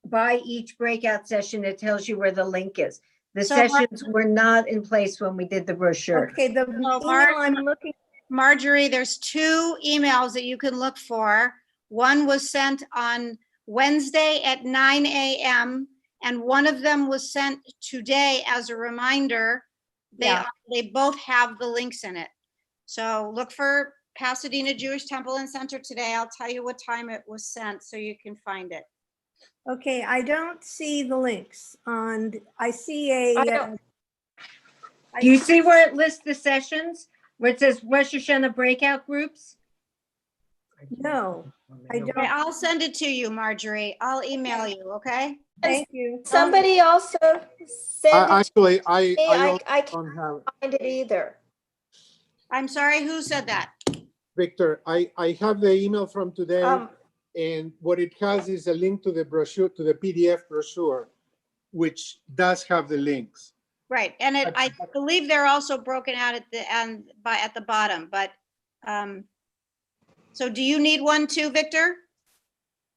[SPEAKER 1] by each breakout session, it tells you where the link is. The sessions were not in place when we did the brochure.
[SPEAKER 6] Okay, the email I'm looking.
[SPEAKER 4] Marjorie, there's two emails that you can look for. One was sent on Wednesday at 9 a.m. and one of them was sent today as a reminder. They both have the links in it. So look for Pasadena Jewish Temple and Center today. I'll tell you what time it was sent so you can find it.
[SPEAKER 6] Okay, I don't see the links on, I see
[SPEAKER 1] Do you see where it lists the sessions? Where it says Rosh Hashanah breakout groups?
[SPEAKER 6] No, I don't.
[SPEAKER 4] Okay, I'll send it to you, Marjorie. I'll email you, okay?
[SPEAKER 6] Thank you.
[SPEAKER 8] Somebody also said
[SPEAKER 9] Actually, I
[SPEAKER 8] I
[SPEAKER 9] don't have,
[SPEAKER 8] can't find it either.
[SPEAKER 4] I'm sorry, who said that?
[SPEAKER 9] Victor, I have the email from today, and what it has is a link to the brochure, to the PDF brochure, which does have the links.
[SPEAKER 4] Right, and I believe they're also broken out at the end at the bottom, but so do you need one too, Victor?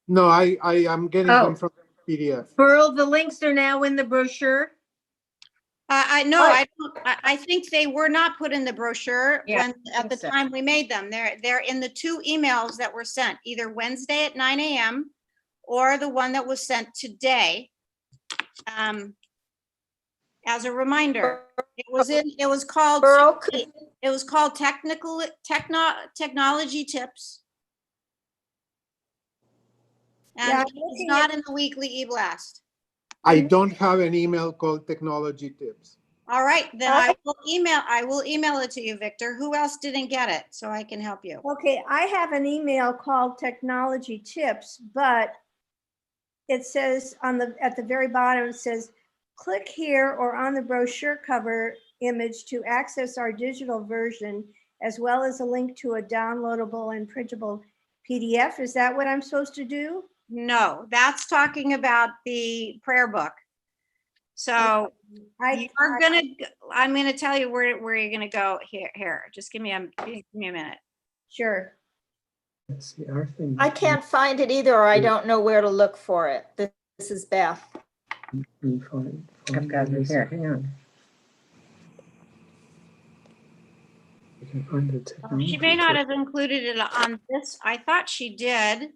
[SPEAKER 9] No, I am getting them from the PDF.
[SPEAKER 1] Pearl, the links are now in the brochure.
[SPEAKER 4] I think they were not put in the brochure at the time we made them. They're in the two emails that were sent, either Wednesday at 9 a.m. or the one that was sent today. As a reminder, it was called technology tips. And it's not in the weekly e-blast.
[SPEAKER 9] I don't have an email called Technology Tips.
[SPEAKER 4] All right, then I will email it to you, Victor. Who else didn't get it so I can help you?
[SPEAKER 6] Okay, I have an email called Technology Tips, but it says at the very bottom, it says click here or on the brochure cover image to access our digital version, as well as a link to a downloadable and printable PDF. Is that what I'm supposed to do?
[SPEAKER 4] No, that's talking about the prayer book. So I'm gonna tell you where you're gonna go here. Just give me a minute.
[SPEAKER 6] Sure.
[SPEAKER 3] Let's see, our thing.
[SPEAKER 8] I can't find it either, or I don't know where to look for it. This is Beth.
[SPEAKER 1] I've got it here. Hang on.
[SPEAKER 3] You can find the technology.
[SPEAKER 4] She may not have included it on this. I thought she did.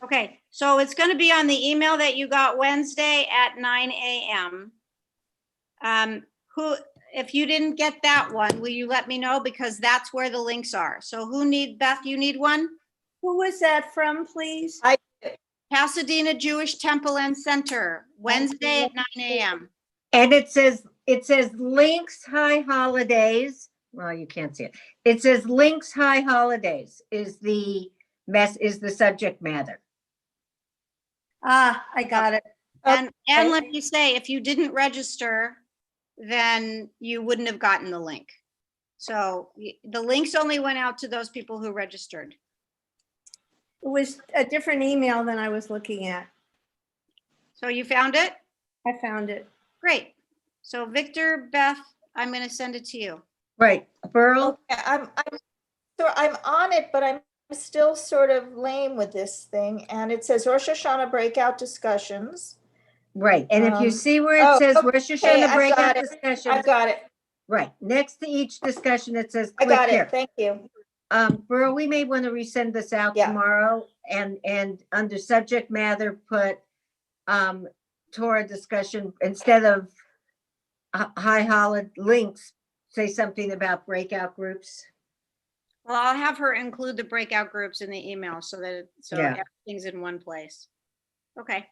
[SPEAKER 4] Okay, so it's going to be on the email that you got Wednesday at 9 a.m. If you didn't get that one, will you let me know? Because that's where the links are. So Beth, you need one?
[SPEAKER 6] Who was that from, please?
[SPEAKER 4] Pasadena Jewish Temple and Center, Wednesday at 9 a.m.
[SPEAKER 1] And it says links high holidays. Well, you can't see it. It says links high holidays is the subject matter.
[SPEAKER 6] Ah, I got it.
[SPEAKER 4] And let me say, if you didn't register, then you wouldn't have gotten the link. So the links only went out to those people who registered.
[SPEAKER 6] It was a different email than I was looking at.
[SPEAKER 4] So you found it?
[SPEAKER 6] I found it.
[SPEAKER 4] Great. So Victor, Beth, I'm going to send it to you.
[SPEAKER 1] Right. Burl?
[SPEAKER 8] Okay, I'm on it, but I'm still sort of lame with this thing. And it says Rosh Hashanah breakout discussions.
[SPEAKER 1] Right. And if you see where it says Rosh Hashanah breakout discussions.
[SPEAKER 8] I've got it.
[SPEAKER 1] Right. Next to each discussion, it says
[SPEAKER 8] I got
[SPEAKER 1] here.
[SPEAKER 8] it. Thank you.
[SPEAKER 1] Burl, we may want to resend this out tomorrow and under subject matter, put Torah discussion instead of high holiday links, say something about breakout groups.
[SPEAKER 4] Well, I'll have her include the breakout groups in the email so that everything's in one place. Okay.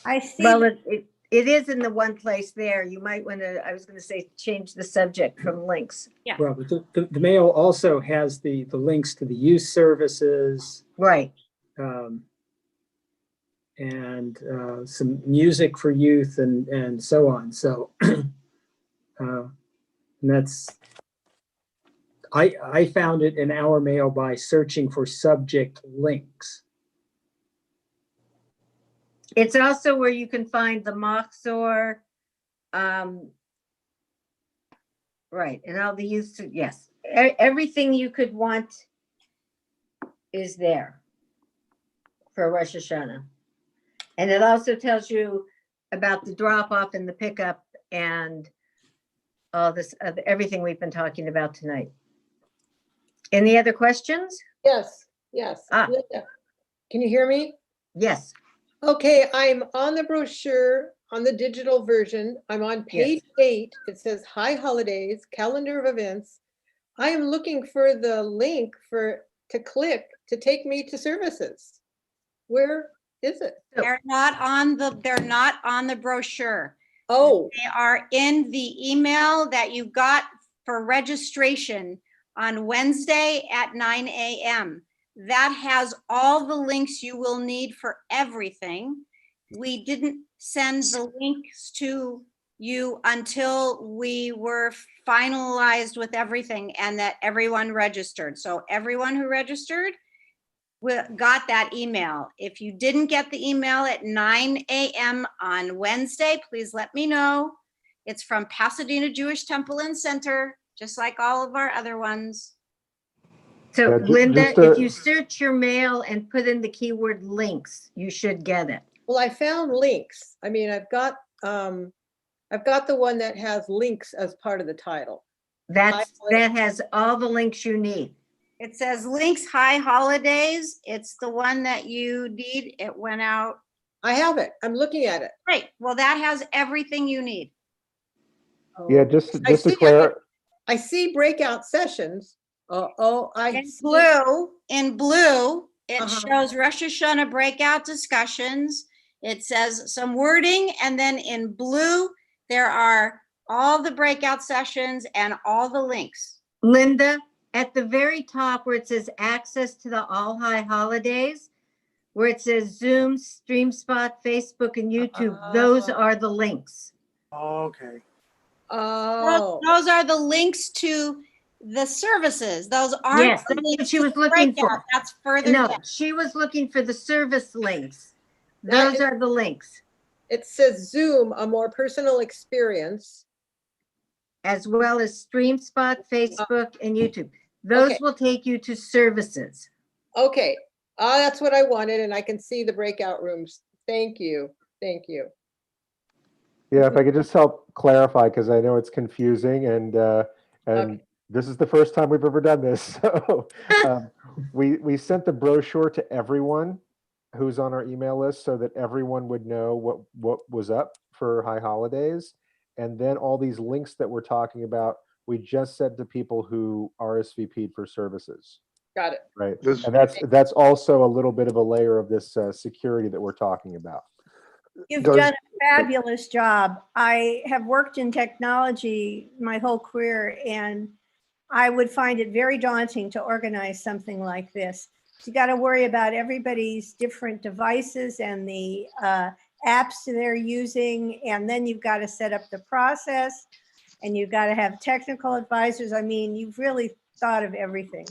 [SPEAKER 6] I see.
[SPEAKER 1] Well, it is in the one place there. You might want to, I was going to say, change the subject from links.
[SPEAKER 4] Yeah.
[SPEAKER 3] Well, but the mail also has the links to the youth services.
[SPEAKER 1] Right.
[SPEAKER 3] And some music for youth and so on. So and that's, I found it in our mail by searching for subject links.
[SPEAKER 1] It's also where you can find the Machzor, right, and all the youth, yes. Everything you could want is there for Rosh Hashanah. And it also tells you about the drop-off and the pickup and all this, everything we've been talking about tonight. Any other questions?
[SPEAKER 12] Yes. Linda, can you hear me?
[SPEAKER 1] Yes.
[SPEAKER 12] Okay, I'm on the brochure, on the digital version. I'm on page 8. It says High Holidays, Calendar of Events. I am looking for the link to click to take me to services. Where is it?
[SPEAKER 4] They're not on the brochure.
[SPEAKER 12] Oh.
[SPEAKER 4] They are in the email that you got for registration on Wednesday at 9 a.m. That has all the links you will need for everything. We didn't send the links to you until we were finalized with everything and that everyone registered. So everyone who registered got that email. If you didn't get the email at 9 a.m. on Wednesday, please let me know. It's from Pasadena Jewish Temple and Center, just like all of our other ones.
[SPEAKER 1] So Linda, if you search your mail and put in the keyword links, you should get it.
[SPEAKER 12] Well, I found links. I mean, I've got the one that has links as part of the title.
[SPEAKER 1] That has all the links you need.
[SPEAKER 4] It says links high holidays. It's the one that you need. It went out.
[SPEAKER 12] I have it. I'm looking at it.
[SPEAKER 4] Great. Well, that has everything you need.
[SPEAKER 2] Yeah, just to clarify.
[SPEAKER 12] I see breakout sessions.
[SPEAKER 4] In blue, it shows Rosh Hashanah breakout discussions. It says some wording, and then in blue, there are all the breakout sessions and all the links.
[SPEAKER 1] Linda, at the very top where it says access to the all high holidays, where it says Zoom, StreamSpot, Facebook, and YouTube, those are the links.
[SPEAKER 7] Okay.
[SPEAKER 12] Oh,
[SPEAKER 4] Those are the links to the services. Those aren't.
[SPEAKER 1] Yes,
[SPEAKER 4] the
[SPEAKER 1] that's
[SPEAKER 4] links
[SPEAKER 1] what she
[SPEAKER 4] to
[SPEAKER 1] was
[SPEAKER 4] the
[SPEAKER 1] looking
[SPEAKER 4] breakout.
[SPEAKER 1] for.
[SPEAKER 4] That's further
[SPEAKER 1] No,
[SPEAKER 4] down.
[SPEAKER 1] she was looking for the service links.
[SPEAKER 12] That
[SPEAKER 1] Those are the links,
[SPEAKER 12] it says Zoom, a more personal experience.
[SPEAKER 1] as well as StreamSpot, Facebook, and YouTube. Those
[SPEAKER 12] Okay.
[SPEAKER 1] will take you to services.
[SPEAKER 12] Okay, that's what I wanted, and I can see the breakout rooms. Thank you, thank you.
[SPEAKER 2] Yeah, if I could just help clarify, because I know it's confusing, and
[SPEAKER 12] Okay.
[SPEAKER 2] this is the first time we've ever done this. So we sent the brochure to everyone who's on our email list so that everyone would know what was up for High Holidays. And then all these links that we're talking about, we just sent to people who RSVP'd for services,
[SPEAKER 12] Got it.
[SPEAKER 2] right?
[SPEAKER 5] This-
[SPEAKER 2] And that's also a little bit of a layer of this security that we're talking about.
[SPEAKER 6] You've
[SPEAKER 5] Does-
[SPEAKER 6] done a fabulous job. I have worked in technology my whole career, and I would find it very daunting to organize something like this. You got to worry about everybody's different devices and the apps they're using, and then you've got to set up the process, and you've got to have technical advisors. I mean, you've really thought of everything.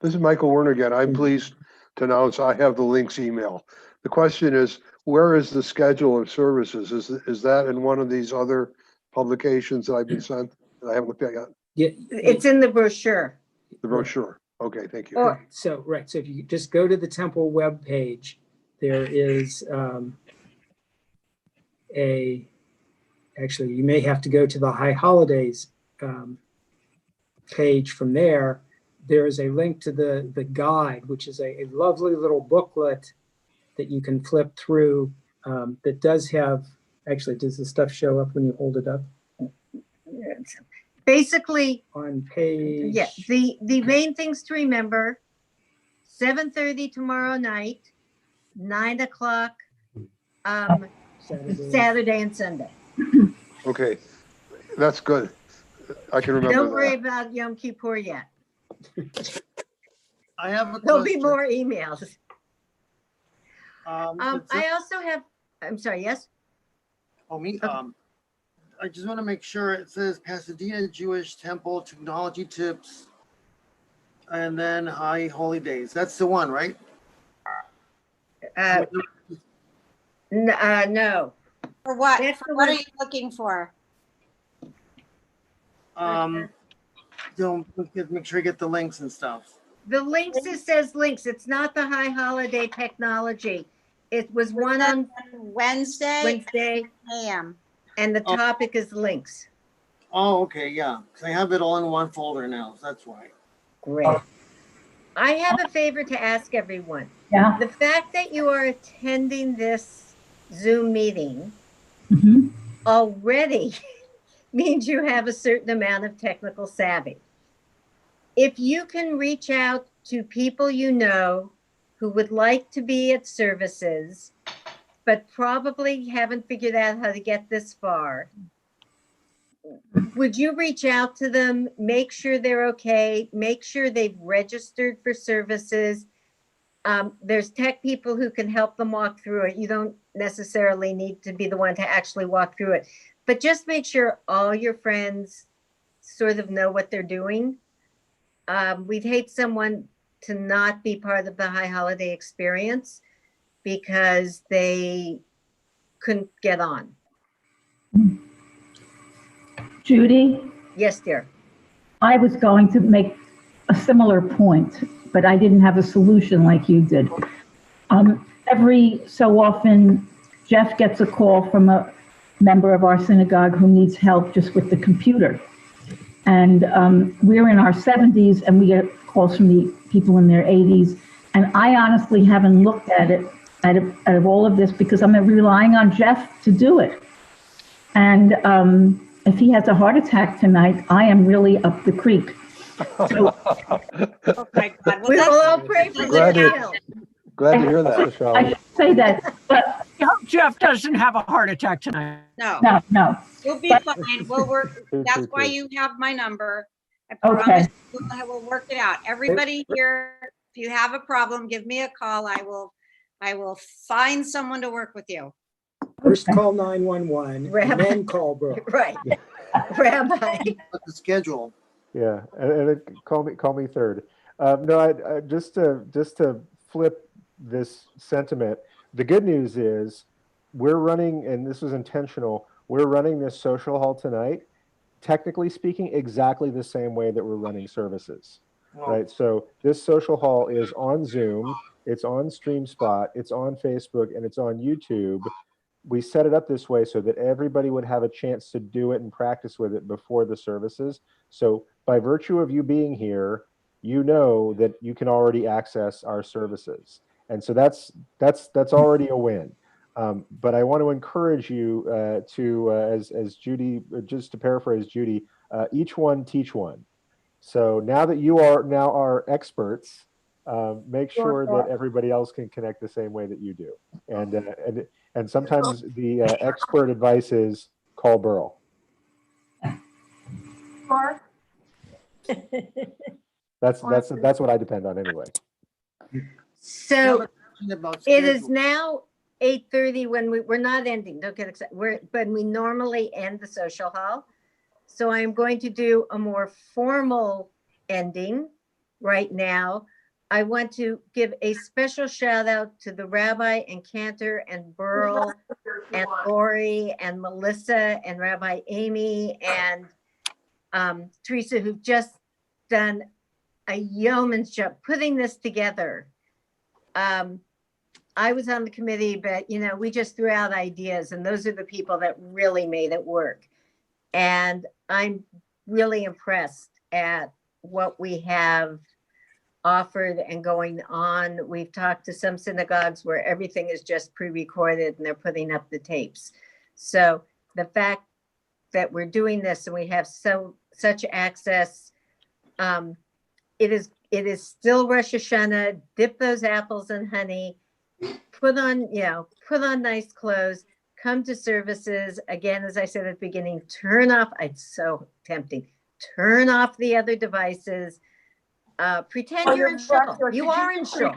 [SPEAKER 5] This is Michael Werner again. I'm pleased to announce I have the links email. The question is, where is the schedule of services? Is that in one of these other publications that I've been sent that I haven't looked at yet?
[SPEAKER 3] Yeah.
[SPEAKER 1] It's in the brochure.
[SPEAKER 5] The brochure. Okay, thank you.
[SPEAKER 1] Or
[SPEAKER 3] So, right, so if you just go to the temple webpage, there is actually, you may have to go to the High Holidays page from there. There is a link to the guide, which is a lovely little booklet that you can flip through that does have, actually, does the stuff show up when you hold it up?
[SPEAKER 1] basically,
[SPEAKER 3] On page.
[SPEAKER 1] yeah, the main things to remember: 7:30 tomorrow night, 9 o'clock Saturday and Sunday.
[SPEAKER 5] Okay, that's good. I can remember
[SPEAKER 1] Don't worry
[SPEAKER 5] that.
[SPEAKER 1] about Yom Kippur yet.
[SPEAKER 7] I have a
[SPEAKER 1] There'll be
[SPEAKER 7] question.
[SPEAKER 1] more emails.
[SPEAKER 7] It's
[SPEAKER 1] I also have, I'm sorry, yes?
[SPEAKER 7] Oh, me, I just want to make sure it says Pasadena Jewish Temple Technology Tips and then High Holy Days. That's the one, right?
[SPEAKER 1] No.
[SPEAKER 4] For what?
[SPEAKER 1] That's
[SPEAKER 4] For
[SPEAKER 1] the
[SPEAKER 4] what are
[SPEAKER 1] one-
[SPEAKER 4] you looking for?
[SPEAKER 7] Don't make sure you get the links and stuff.
[SPEAKER 1] The links, it says links. It's not the High Holiday Technology. It was one on
[SPEAKER 4] Wednesday,
[SPEAKER 1] Wednesday,
[SPEAKER 4] AM.
[SPEAKER 1] and the topic is links.
[SPEAKER 7] Oh, okay, yeah. 'Cause I have it all in one folder now, so that's why.
[SPEAKER 1] Great. I have a favor to ask everyone.
[SPEAKER 10] Yeah.
[SPEAKER 1] The fact that you are attending this Zoom meeting
[SPEAKER 10] Mhm.
[SPEAKER 1] already means you have a certain amount of technical savvy. If you can reach out to people you know who would like to be at services, but probably haven't figured out how to get this far, would you reach out to them, make sure they're okay, make sure they've registered for services? There's tech people who can help them walk through it. You don't necessarily need to be the one to actually walk through it, but just make sure all your friends sort of know what they're doing. We'd hate someone to not be part of the High Holiday experience because they couldn't get on.
[SPEAKER 10] Judy,
[SPEAKER 1] Yes, dear.
[SPEAKER 10] I was going to make a similar point, but I didn't have a solution like you did. Every so often, Jeff gets a call from a member of our synagogue who needs help just with the computer. And we're in our 70s and we get calls from the people in their 80s. And I honestly haven't looked at it, out of all of this, because I'm relying on Jeff to do it. And if he has a heart attack tonight, I am really up the creek. So,
[SPEAKER 4] Oh my God. Well,
[SPEAKER 1] We will
[SPEAKER 4] that's-
[SPEAKER 1] all pray for
[SPEAKER 5] Glad
[SPEAKER 1] you.
[SPEAKER 5] to- Glad to hear that.
[SPEAKER 2] Michelle.
[SPEAKER 10] I should say that, but
[SPEAKER 13] Jeff doesn't have a heart attack tonight.
[SPEAKER 4] No,
[SPEAKER 10] no.
[SPEAKER 4] you'll be fine. We'll work. That's why you have my number. I promise we'll work it out. Everybody here, if you have a problem, give me a call. I will I will find someone to work with you.
[SPEAKER 3] First call 911 and then call Brooke.
[SPEAKER 1] Right. Rabbi.
[SPEAKER 7] The schedule.
[SPEAKER 2] Yeah, and call me third. No, I just to flip this sentiment. The good news is we're running, and this was intentional. We're running this social hall tonight, technically speaking, exactly the same way that we're running services, right? So this social hall is on Zoom, it's on StreamSpot, it's on Facebook, and it's on YouTube. We set it up this way so that everybody would have a chance to do it and practice with it before the services. So by virtue of you being here, you know that you can already access our services. And so that's already a win. But I want to encourage you as Judy, just to paraphrase Judy, each one teach one. So now that you are now our experts, make sure that everybody else can connect the same way that you do. And sometimes the expert advice is call Burl. That's what I depend on anyway.
[SPEAKER 1] So it is now 8:30 when we're not ending. Don't get excited. But we normally end the social hall. So I'm going to do a more formal ending right now. I want to give a special shout out to the Rabbi and Cantor and Burl and Lori and Melissa and Rabbi Amy and Teresa, who've just done a yeoman's job putting this together. I was on the committee, but we just threw out ideas, and those are the people that really made it work. And I'm really impressed at what we have offered and going on. We've talked to some synagogues where everything is just pre-recorded and they're putting up the tapes. So the fact that we're doing this and we have such access, it is still Rosh Hashanah. Dip those apples in honey, put on nice clothes, come to services. Again, as I said at the beginning, turn off, it's so tempting, turn off the other devices. Pretend you're in shul. You are in shul.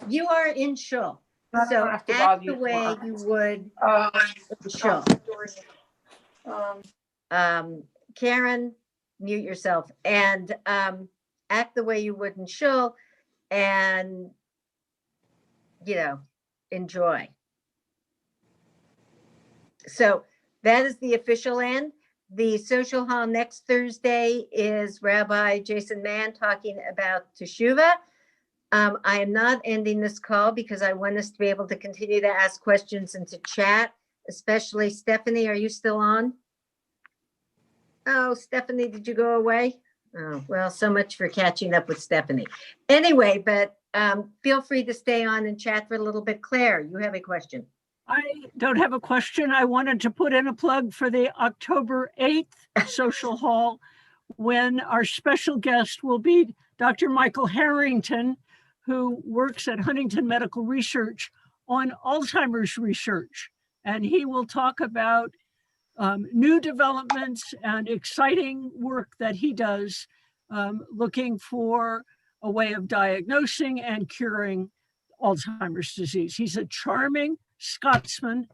[SPEAKER 1] You are in shul. So act the way you would in shul. Karen, mute yourself and act the way you would in shul and, enjoy. So that is the official end. The social hall next Thursday is Rabbi Jason Mann talking about Teshuvah. I am not ending this call because I want us to be able to continue to ask questions and to chat, especially Stephanie. Are you still on? Oh, Stephanie, did you go away? Oh, well, so much for catching up with Stephanie. Anyway, but feel free to stay on and chat for a little bit. Claire, you have a question.
[SPEAKER 13] I don't have a question. I wanted to put in a plug for the October 8th social hall when our special guest will be Dr. Michael Harrington, who works at Huntington Medical Research on Alzheimer's research. And he will talk about new developments and exciting work that he does, looking for a way of diagnosing and curing Alzheimer's disease. He's a charming Scotsman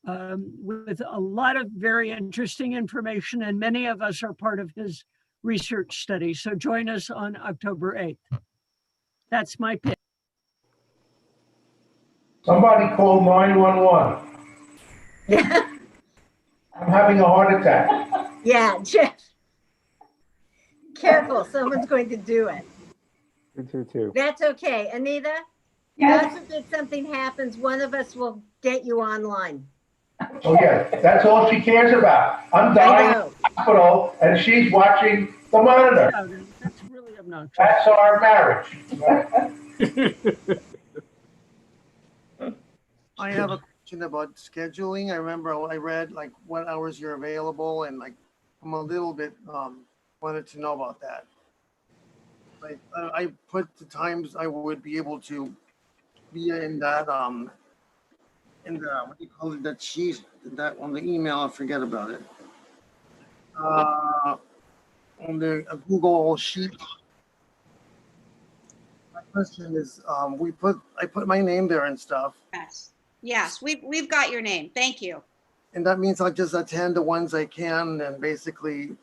[SPEAKER 13] with a lot of very interesting information, and many of us are part of his research study. So join us on October 8th. That's my pitch.
[SPEAKER 11] Somebody call 911. I'm having a heart attack.
[SPEAKER 1] Yeah, Jeff. Careful, someone's going to do it.
[SPEAKER 2] 222.
[SPEAKER 1] That's okay. Anita?
[SPEAKER 10] Yes.
[SPEAKER 1] God forbid something happens, one of us will get you online.
[SPEAKER 11] Oh, yeah, that's all she cares about. I'm dying in the hospital, and she's watching the monitor.
[SPEAKER 13] That's really obnoxious.
[SPEAKER 11] That's our marriage.
[SPEAKER 7] I have a question about scheduling. I remember I read like what hours you're available, and like I'm a little bit wanted to know about that. Like I put the times I would be able to be in that in the what do you call it, that sheet, that on the email, I forget about it. On the Google sheet. question is, I put my name there and stuff,
[SPEAKER 4] Yes, yes, we've got your name. Thank you.
[SPEAKER 7] and that means I'll just attend the ones I can, and basically,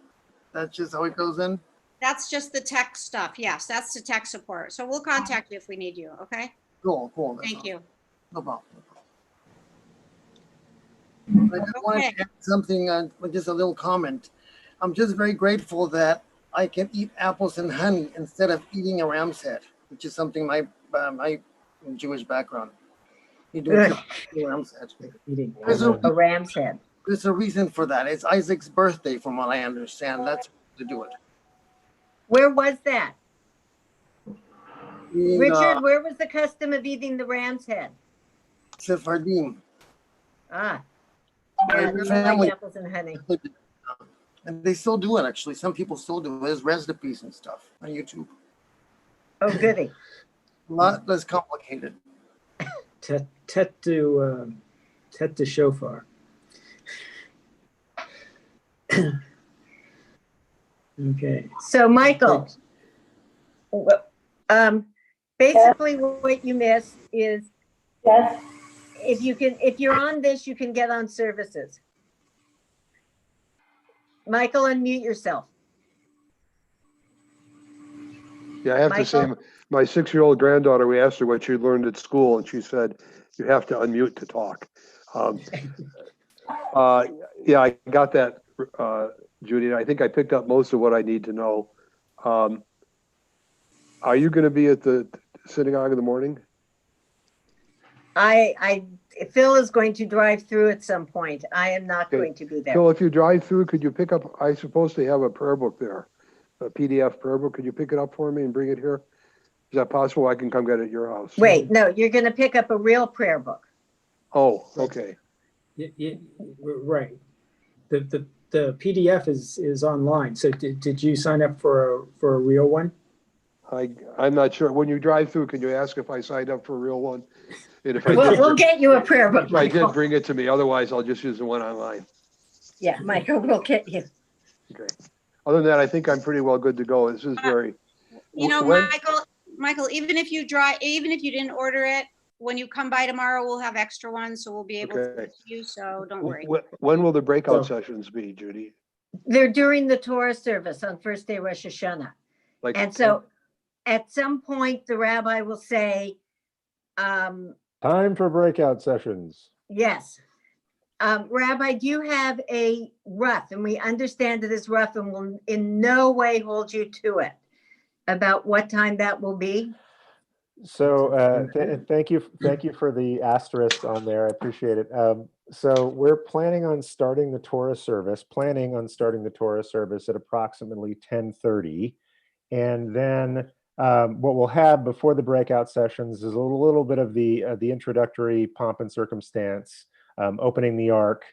[SPEAKER 7] that's just how it goes in?
[SPEAKER 4] That's just the tech stuff. Yes, that's the tech support. So we'll contact you if we need you, okay?
[SPEAKER 7] Cool, cool. that's
[SPEAKER 4] Thank
[SPEAKER 7] all.
[SPEAKER 4] you.
[SPEAKER 7] No problem. I just wanted
[SPEAKER 4] Okay.
[SPEAKER 7] to add something, just a little comment. I'm just very grateful that I can eat apples and honey instead of eating a ram's head, which is something my Jewish background. You do
[SPEAKER 1] Ugh.
[SPEAKER 7] ram's head.
[SPEAKER 3] Eating
[SPEAKER 7] There's a,
[SPEAKER 1] A ram's head.
[SPEAKER 7] there's a reason for that. It's Isaac's birthday, from what I understand. That's to do it.
[SPEAKER 1] Where was that?
[SPEAKER 7] In,
[SPEAKER 1] Richard, where was the custom of eating the ram's head?
[SPEAKER 7] Sephardim.
[SPEAKER 1] Ah.
[SPEAKER 7] My
[SPEAKER 1] Yeah, no, I
[SPEAKER 7] family-
[SPEAKER 1] like apples and honey.
[SPEAKER 7] And they still do it, actually. Some people still do it. There's recipes and stuff on YouTube.
[SPEAKER 1] Oh, goody.
[SPEAKER 7] A lot less complicated.
[SPEAKER 3] tet to shofar. Okay.
[SPEAKER 1] So, Michael, basically what you missed is
[SPEAKER 10] Yes.
[SPEAKER 1] if you're on this, you can get on services. Michael, unmute yourself.
[SPEAKER 5] Yeah, I have to say,
[SPEAKER 1] Michael?
[SPEAKER 5] my 6-year-old granddaughter, we asked her what she learned at school, and she said, you have to unmute to talk. Yeah, I got that, Judy. I think I picked up most of what I need to know. Are you going to be at the synagogue in the morning?
[SPEAKER 1] Phil is going to drive through at some point. I am not
[SPEAKER 5] Okay.
[SPEAKER 1] going to be there.
[SPEAKER 5] Phil, if you drive through, could you pick up, I suppose they have a prayer book there, a PDF prayer book. Could you pick it up for me and bring it here? Is that possible? I can come get it at your house.
[SPEAKER 1] Wait, no, you're going to pick up a real prayer book.
[SPEAKER 5] Oh, okay.
[SPEAKER 3] Right. The PDF is online. So did you sign up for a real one?
[SPEAKER 5] I'm not sure. When you drive through, can you ask if I signed up for a real one? And if I
[SPEAKER 1] We'll get you a prayer book,
[SPEAKER 5] if I did,
[SPEAKER 1] Michael.
[SPEAKER 5] bring it to me. Otherwise, I'll just use the one online.
[SPEAKER 1] Yeah, Michael, we'll get you.
[SPEAKER 5] Okay. Other than that, I think I'm pretty well good to go. This is very.
[SPEAKER 4] You know,
[SPEAKER 5] When-
[SPEAKER 4] Michael, even if you didn't order it, when you come by tomorrow, we'll have extra ones, so we'll be able to
[SPEAKER 5] Okay.
[SPEAKER 4] give you, so don't worry.
[SPEAKER 5] When will the breakout sessions be, Judy?
[SPEAKER 1] They're during the Torah service on first day Rosh Hashanah.
[SPEAKER 5] Like,
[SPEAKER 1] And so at some point, the rabbi will say,
[SPEAKER 2] Time for breakout sessions.
[SPEAKER 1] yes. Rabbi, do you have a rough, and we understand it is rough and will in no way hold you to it, about what time that will be?
[SPEAKER 2] So thank you for the asterisk on there. I appreciate it. So we're planning on starting the Torah service at approximately 10:30. And then what we'll have before the breakout sessions is a little bit of the introductory pomp and circumstance, opening the ark,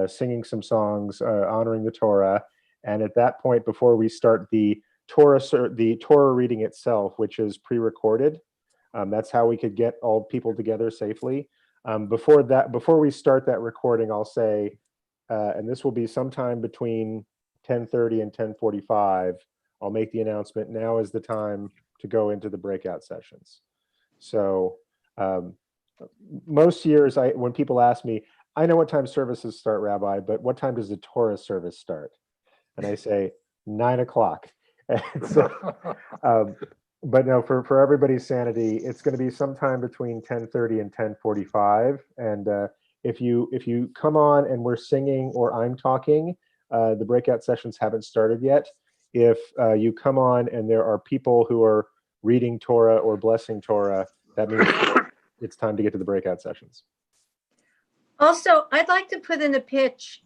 [SPEAKER 2] singing some songs, honoring the Torah. And at that point, before we start the Torah reading itself, which is pre-recorded, that's how we could get all people together safely. Before we start that recording, I'll say, and this will be sometime between 10:30 and 10:45, I'll make the announcement. Now is the time to go into the breakout sessions. So most years, when people ask me, I know what time services start, Rabbi, but what time does the Torah service start? And I say 9 o'clock. So, but no, for everybody's sanity, it's going to be sometime between 10:30 and 10:45. And if you come on and we're singing or I'm talking, the breakout sessions haven't started yet. If you come on and there are people who are reading Torah or blessing Torah, that means it's time to get to the breakout sessions.
[SPEAKER 1] Also, I'd like to put in a pitch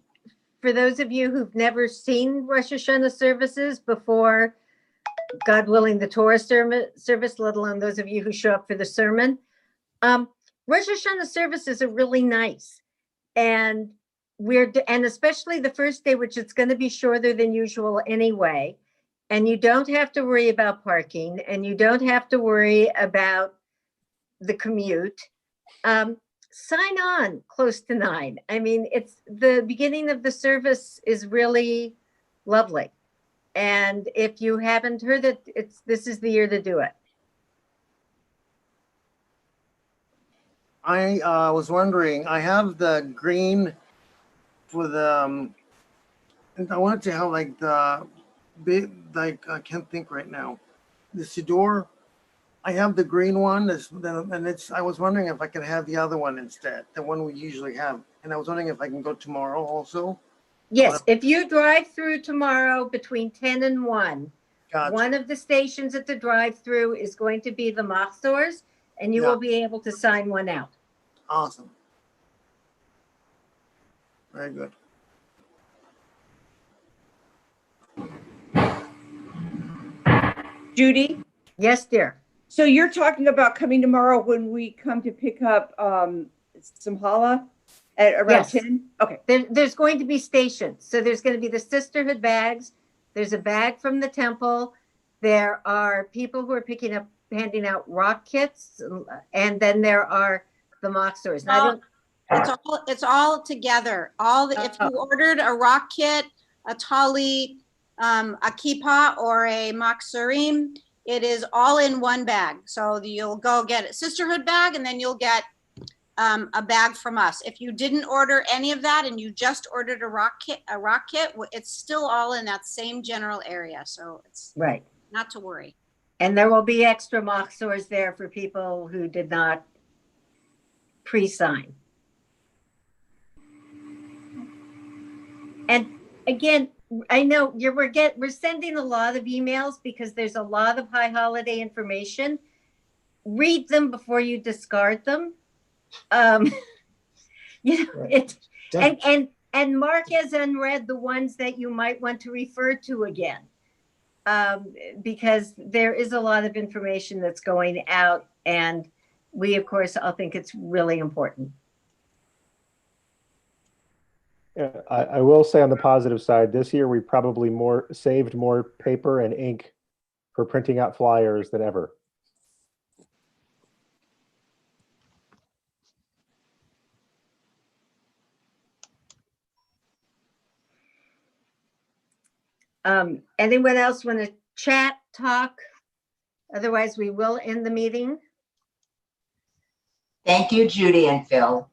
[SPEAKER 1] for those of you who've never seen Rosh Hashanah services before, God willing, the Torah service, let alone those of you who show up for the sermon. Rosh Hashanah services are really nice. And especially the first day, which it's going to be shorter than usual anyway. And you don't have to worry about parking, and you don't have to worry about the commute. Sign on close to 9. I mean, it's the beginning of the service is really lovely. And if you haven't heard it, this is the year to do it.
[SPEAKER 7] I was wondering, I have the green for the, I wanted to have like the big, like, I can't think right now. The Siddur, I have the green one, and I was wondering if I could have the other one instead, the one we usually have. And I was wondering if I can go tomorrow also.
[SPEAKER 1] Yes, if you drive through tomorrow between 10 and 1,
[SPEAKER 7] Gotcha.
[SPEAKER 1] one of the stations at the drive-through is going to be the Machzors, and you
[SPEAKER 7] Yeah.
[SPEAKER 1] will be able to sign one out.
[SPEAKER 7] Awesome. Very good.
[SPEAKER 14] Judy,
[SPEAKER 1] Yes, dear.
[SPEAKER 14] so you're talking about coming tomorrow when we come to pick up some challah at around
[SPEAKER 1] Yes.
[SPEAKER 14] 10? Okay.
[SPEAKER 1] There's going to be stations. So there's going to be the sisterhood bags. There's a bag from the temple. There are people who are handing out rock kits. And then there are the Machzors.
[SPEAKER 4] It's all together. If you ordered a rock kit, a tali, a kippah, or a machzorim, it is all in one bag. So you'll go get a sisterhood bag, and then you'll get a bag from us. If you didn't order any of that and you just ordered a rock kit, it's still all in that same general area. So it's
[SPEAKER 1] right.
[SPEAKER 4] Not to worry.
[SPEAKER 1] And there will be extra Machzors there for people who did not pre-sign. And again, I know we're sending a lot of emails because there's a lot of high holiday information. Read them before you discard them. And mark as unread the ones that you might want to refer to again. Because there is a lot of information that's going out, and we, of course, all think it's really important.
[SPEAKER 2] Yeah, I will say on the positive side, this year we probably saved more paper and ink for printing out flyers than ever.
[SPEAKER 1] Anyone else want to chat, talk? Otherwise, we will end the meeting.
[SPEAKER 15] Thank you, Judy and Phil.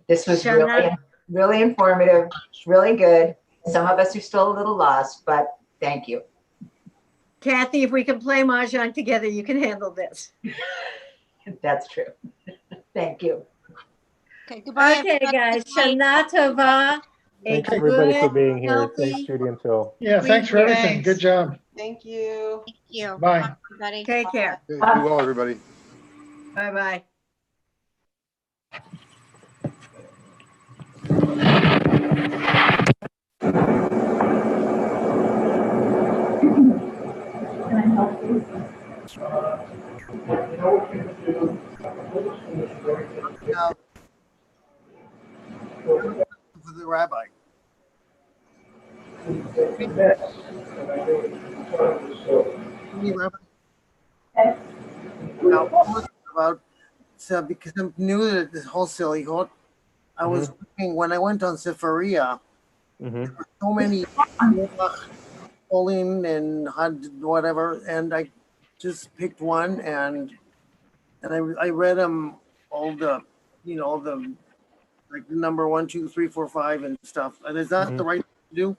[SPEAKER 15] This was
[SPEAKER 1] Shana?
[SPEAKER 15] really informative, really good. Some of us are still a little lost, but thank you.
[SPEAKER 1] Kathy, if we can play Mahjong together, you can handle this.
[SPEAKER 15] That's true. Thank you.
[SPEAKER 4] Okay, goodbye.
[SPEAKER 1] Okay, guys. Shana Tova.
[SPEAKER 2] Thanks everybody for being here. Thanks, Judy and Phil.
[SPEAKER 9] Yeah, thanks for everything. Good job.
[SPEAKER 12] Thank you.
[SPEAKER 4] Thank you.
[SPEAKER 9] Bye.
[SPEAKER 4] Everybody.
[SPEAKER 1] Take care.
[SPEAKER 5] Be well, everybody.
[SPEAKER 1] Bye-bye.
[SPEAKER 10] Can I help you?
[SPEAKER 7] For the rabbi. Because I'm new to this whole silly hot, I was looking when I went on Sefaria. There were so many Olin and had whatever, and I just picked one and I read them all the like number 1, 2, 3, 4, 5 and stuff. And is that the right thing to do?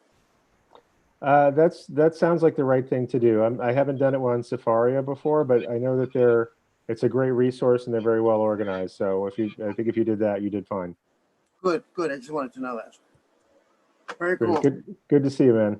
[SPEAKER 2] That sounds like the right thing to do. I haven't done it on Sefaria before, but I know that it's a great resource and they're very well organized. So I think if you did that, you did fine.
[SPEAKER 7] Good. I just wanted to know that. Very cool.
[SPEAKER 2] Good to see you, man.